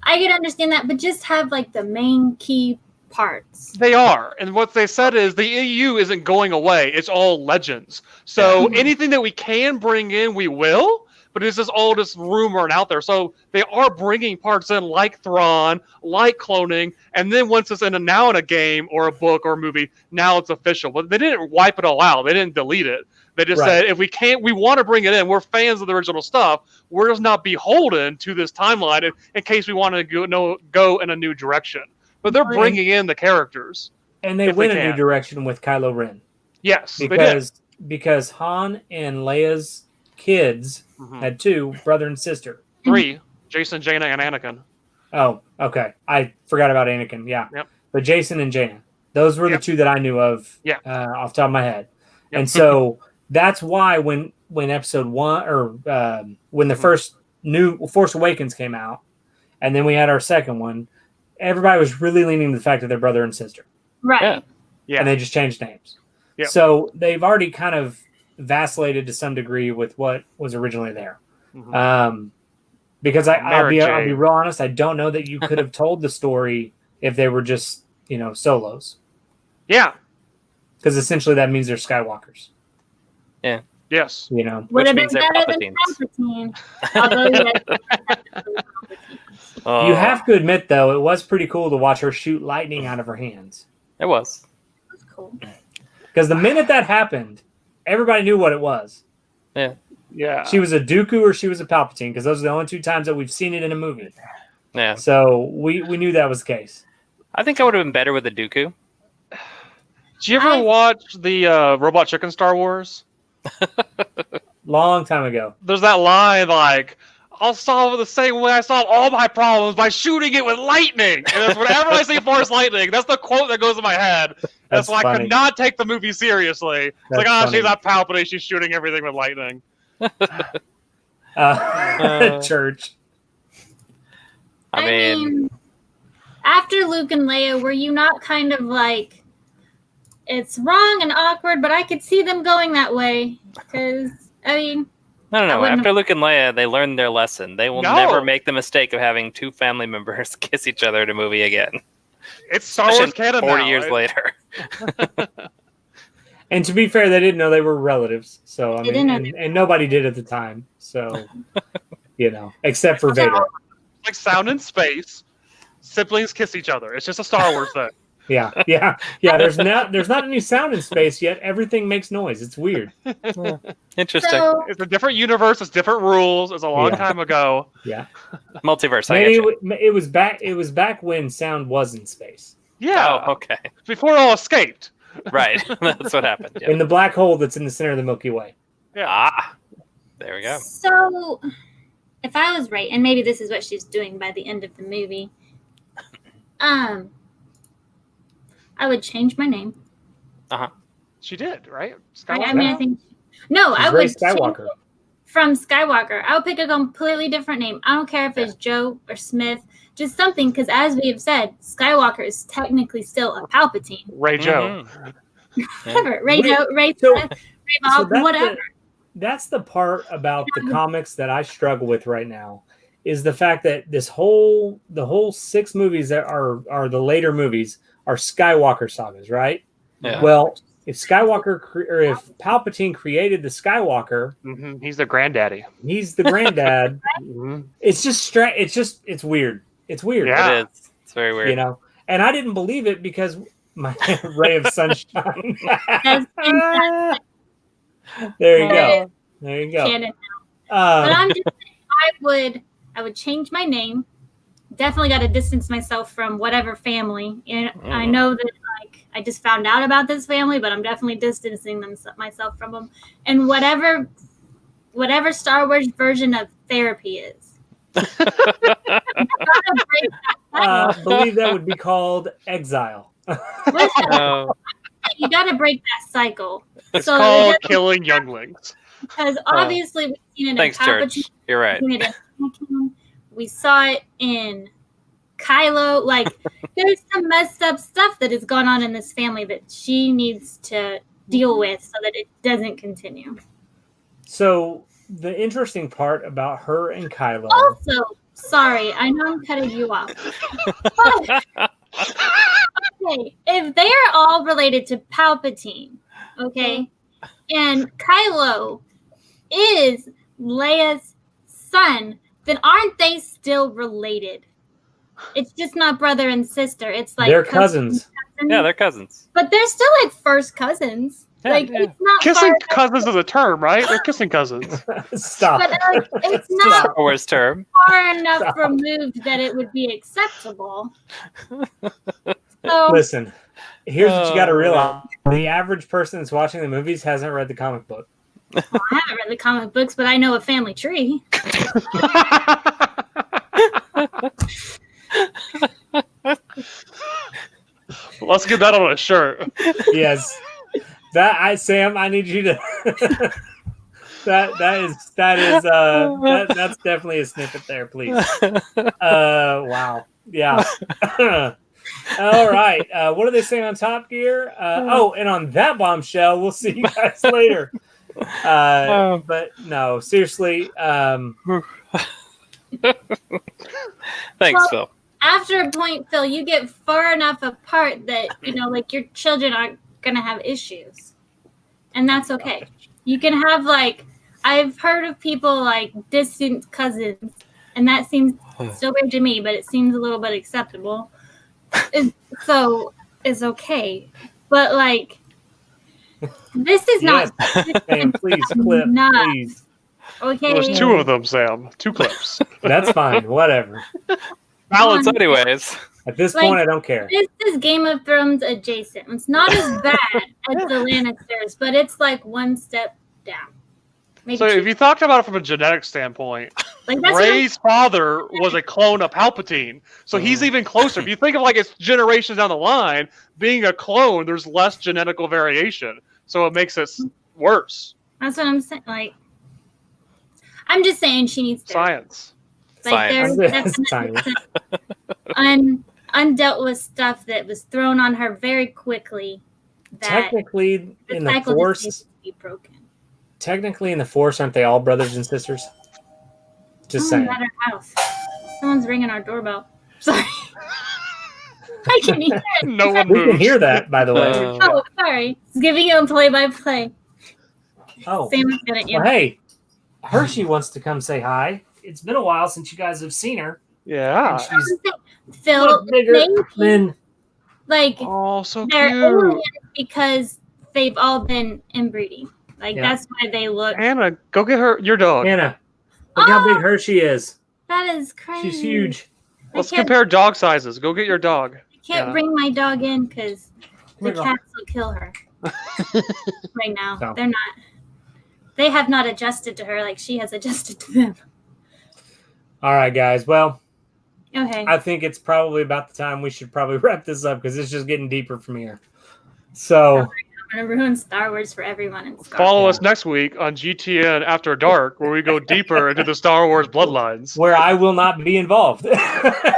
I could understand that, but just have like the main key parts. They are. And what they said is the EU isn't going away. It's all legends. So anything that we can bring in, we will. but it's this oldest rumor and out there. So they are bringing parts in like Thrawn, like cloning, and then once it's in a game or a book or a movie, now it's official. But they didn't wipe it all out. They didn't delete it. They just said, if we want to bring it in. We're fans of the original stuff. We're just not beholden to this timeline in case we want to go in a new direction. But they're bringing in the characters. And they went a new direction with Kylo Ren. Yes, because Han and Leia's kids had 2, brother and sister. 3, Jason, Jaina, and Anakin. Oh, okay. I forgot about Anakin. Yeah. Yep. But Jason and Jaina, those were the 2 that I knew of. Off the top of my head. Yep. And so that's why when episode 1 or when the first new Force Awakens came out, and then we had our second one, everybody was really leaning to the fact that they're brother and sister. Right. Yeah. And they just changed names. Yep. So they've already kind of vacillated to some degree with what was originally there. Because I'll be real honest, I don't know that you could have told the story if they were just, solos. Yeah. Because essentially that means they're Skywalkers. Yeah. Yes. Would have been better than Palpatine. You have to admit, though, it was pretty cool to watch her shoot lightning out of her hands. It was. That's cool. Because the minute that happened, everybody knew what it was. Yeah. Yeah. She was a Dooku or she was a Palpatine, because those are the only 2 times that we've seen it in a movie. Yeah. So we knew that was the case. I think I would have been better with a Dooku. Did you ever watch the Robot Chicken Star Wars? Long time ago. There's that line like, I'll solve it the same way I solve all my problems, by shooting it with lightning. And that's whenever I see Force lightning, that's the quote that goes in my head. That's why I could not take the movie seriously. It's like, she's not Palpatine, she's shooting everything with lightning. Church. I mean, after Luke and Leia, were you not kind of like, it's wrong and awkward, but I could see them going that way? Because, No. After Luke and Leia, they learned their lesson. They will never make the mistake of having 2 family members kiss each other in a movie again. It's Star Wars canon 40 now, years right? later. And to be fair, they didn't know they were relatives. So, and nobody did at the time. So, except for Vader. Like sound in space, siblings kiss each other. It's just a Star Wars thing. Yeah. There's not any sound in space yet. Everything makes noise. It's weird. Interesting. So, It's a different universe. It's different rules. It's a long time ago. Yeah. Multiverse. Maybe it was back. It was back when sound was in space. Yeah. Oh, okay. Before it all escaped. Right. That's what happened. Yeah. In the black hole that's in the center of the Milky Way. Yeah. There we go. So, if I was right, and maybe this is what she's doing by the end of the movie, I would change my name. She did, right? I think no. She's I would Skywalker. change it from Skywalker. I would pick a completely different name. I don't care if it's Joe or Smith, just something. Because as we have said, Skywalker is technically still a Palpatine. Ray Joe. Whatever. Ray Joe, Ray Smith, Ray Bob, whatever. That's the part about the comics that I struggle with right now. Is the fact that the whole 6 movies that are the later movies are Skywalker sagas, right? Yeah. Well, if Palpatine created the Skywalker, he's the granddaddy. He's the granddad. It's just it's weird. It's weird. Yeah. It is. It's very weird. And I didn't believe it because my ray of sunshine. There you go. There you go. But I'm just saying, I would change my name. Definitely got to distance myself from whatever family. And I know that I just found out about this family, but I'm definitely distancing myself from them. And whatever Star Wars version of therapy is. I believe that would be called exile. You got to break that cycle. It's called killing younglings. Because obviously we've seen it in Church. You're right. We saw it in Kylo. There's some messed up stuff that has gone on in this family that she needs to deal with so that it doesn't continue. So the interesting part about her and Kylo. Also, sorry, I know I'm cutting you off. Okay, if they are all related to Palpatine, okay, and Kylo is Leia's son, then aren't they still related? It's just not brother and sister. It's like they're cousins. Yeah, they're cousins. But they're still like first cousins. Yeah, like yeah. it's not Kissing far cousins is a term, right? They're kissing cousins. Stop. But like, it's not Star Wars term. far enough Stop. removed that it would be acceptable. So Listen, here's what you got to Oh, realize: the average person that's watching the movies hasn't read the comic book. I haven't read the comic books, but I know a family tree. Let's get that on a shirt. Yes, Sam, I need you to. that's definitely a snippet there, please. Wow, yeah. All right, what do they say on Top Gear? And on that bombshell, we'll see you guys later. But no, seriously. Thanks, Phil. After a point, Phil, you get far enough apart that, like your children aren't going to have issues. And that's okay. You can have, like, I've heard of people like distant cousins, and that seems still weird to me, but it seems a little bit acceptable. So it's okay. But, like, this is not. Sam, please clip, please. Okay. There's 2 of them, Sam. 2 clips. That's fine. Whatever. Balance, anyways. At this point, I don't care. This is Game of Thrones adjacent. It's not as bad as the Lannisters, but it's like one step down. Maybe So two. if you talked about it from a genetic standpoint, Like, that's Rey's father was a clone of Palpatine. So he's even closer. If you think of like it's generations down the line, being a clone, there's less genetical variation. So it makes it worse. That's what I'm saying. Like, I'm just saying she needs therapy. Science. Like, Science. there's Science. definitely undealt with stuff that was thrown on her very quickly. That Technically, in the cycle just Force, needs to be broken. aren't they all brothers and sisters? Just saying. At our house. Someone's ringing our doorbell. Sorry. I can hear it. No one We can moves. hear that, by the way. Oh, sorry. It's giving you a play-by-play. Oh, Sam is good at you. well, hey, Hershey wants to come say hi. It's been a while since you guys have seen her. Yeah. And she's Phil, much bigger maybe, than. like, Oh, so they're cute. aliens because they've all been inbreeding. Like, Yeah. that's why they look. Anna, go get your dog. Anna, look how big Hershey is. That is crazy. She's huge. Let's I can't- compare dog sizes. Go get your dog. I can't Yeah. bring my dog in because the Here we go. cats will kill her. Right now. No. They're not. They have not adjusted to her like she has adjusted to them. All right, guys. Well, Okay. I think it's probably about the time we should probably wrap this up because it's just getting deeper from here. So, I'm going to ruin Star Wars for everyone in Star Follow Yeah. us next week on GTN After Dark, where we go deeper into the Star Wars bloodlines. where I will not be involved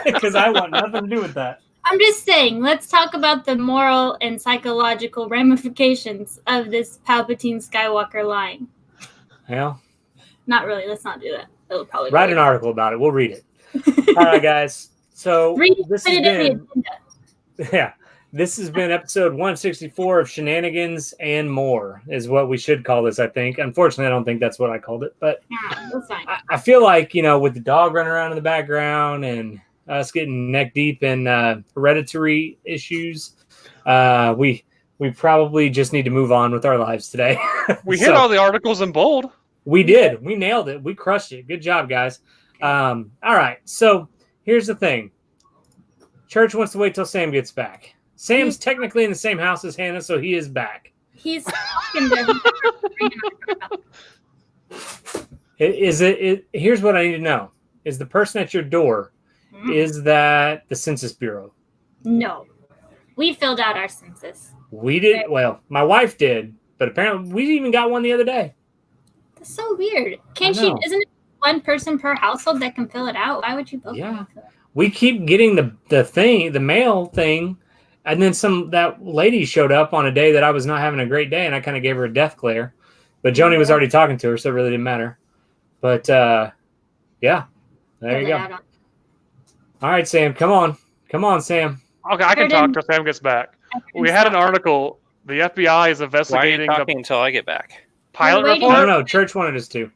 because I want nothing to do with that. I'm just saying, let's talk about the moral and psychological ramifications of this Palpatine Skywalker line. Well, Not really. Let's not do that. It'll probably write an article about it. We'll read it. All right, guys. So Read this put has it in the been agenda. yeah. This has been episode 164 of Shenanigans and More, is what we should call this, I think. Unfortunately, I don't think that's what I called it, but Yeah, that's fine. I feel like, with the dog running around in the background and us getting neck deep in hereditary issues, we probably just need to move on with our lives today. We hit So, all the articles in bold. we did. We nailed it. We crushed it. Good job, guys. All right. So here's the thing. Church wants to wait till Sam gets back. Sam's technically in the same house as Hannah, so he is back. He's talking to her. Here's what I need to know. Is the person at your door, is that the Census Bureau? No. We filled out our census. We did. Well, my wife did, but apparently we even got one the other day. That's so weird. I know. Isn't it one person per household that can fill it out? Why would you both Yeah. want to fill it out? We keep getting the mail thing, and then that lady showed up on a day that I was not having a great day, and I kind of gave her a death glare. But Joni was already talking to her, so it really didn't matter. But yeah, there Fill you it go. out on- All right, Sam, come on, Sam. Okay, I can talk till Sam gets back. We had an article. The FBI is Why are you investigating talking the until I get back? pilot We're waiting. I report. don't know. Church wanted us to.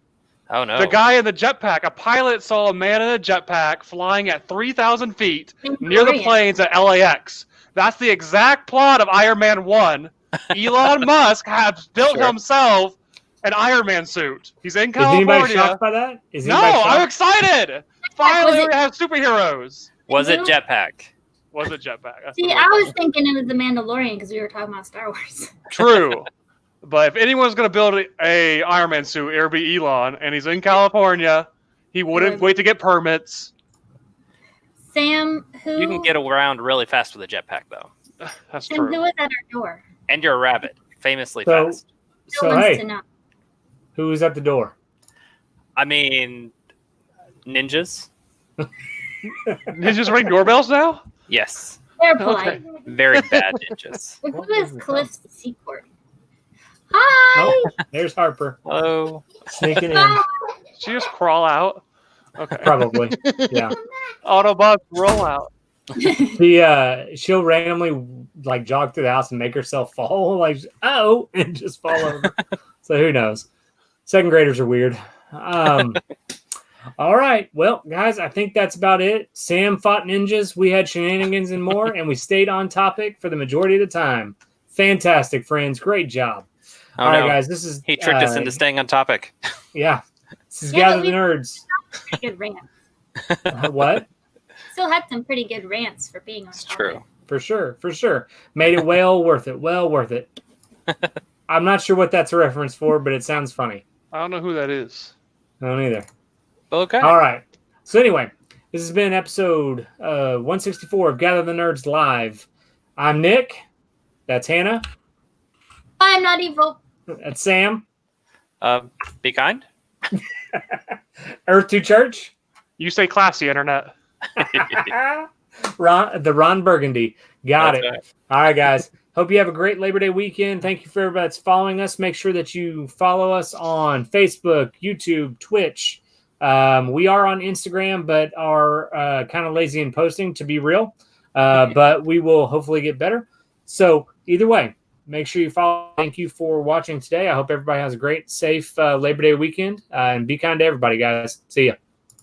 Oh no. The guy in the jetpack. A pilot saw a man in a jetpack flying at 3,000 feet near the planes at LAX. That's the exact plot of Iron Man 1. Elon Musk has built himself an Iron Man suit. He's in California. Is anybody shocked by that? No, I'm excited. Finally, we have superheroes. Was it jetpack? Was it jetpack? See, I was thinking it was the Mandalorian because we were talking about Star Wars. True. But if anyone's going to build a Iron Man suit, it would be Elon. And he's in California. He wouldn't wait to get permits. Sam, who... You can get around really fast with a jetpack, though. That's Sam, true. who was at our door? And you're a rabbit. Famously fast. Who wants to know? Who was at the door? I mean, ninjas? Ninjas ring doorbells now? Yes. They're polite. Very bad ninjas. Who is Cliff Secord? Hi! Oh, there's Harper. Hello. Sneaking in. Hi. She just crawl out? Okay. Probably. Yeah. Autobots roll out. She'll randomly like jog through the house and make herself fall, like and just fall over. So who knows? Second graders are weird. All right. Well, guys, I think that's about it. Sam fought ninjas. We had shenanigans and more, and we stayed on topic for the majority of the time. Fantastic, friends. Great job. Oh, all right, no. guys. This is He tricked us into staying on topic. Yeah. This is Gather the Nerds. Pretty good rant. What? Still had some pretty good rants for being on It's topic. true. For sure. For sure. Made it well worth it. Well worth it. I'm not sure what that's a reference for, but it sounds funny. I don't know who that is. I don't either. Okay. All right. So anyway, this has been episode 164 of Gather the Nerds Live. I'm Nick. That's Hannah. I'm not evil. That's Sam. Be kind. Earth to Church. You stay classy, internet. Ron Burgundy. Got That's it. right. All right, guys. Hope you have a great Labor Day weekend. Thank you for everybody that's following us. Make sure that you follow us on Facebook, YouTube, Twitch. We are on Instagram, but are kind of lazy in posting, to be real. But we will hopefully get better. So either way, make sure you follow. Thank you for watching today. I hope everybody has a great, safe Labor Day weekend. And be kind to everybody, guys. See ya.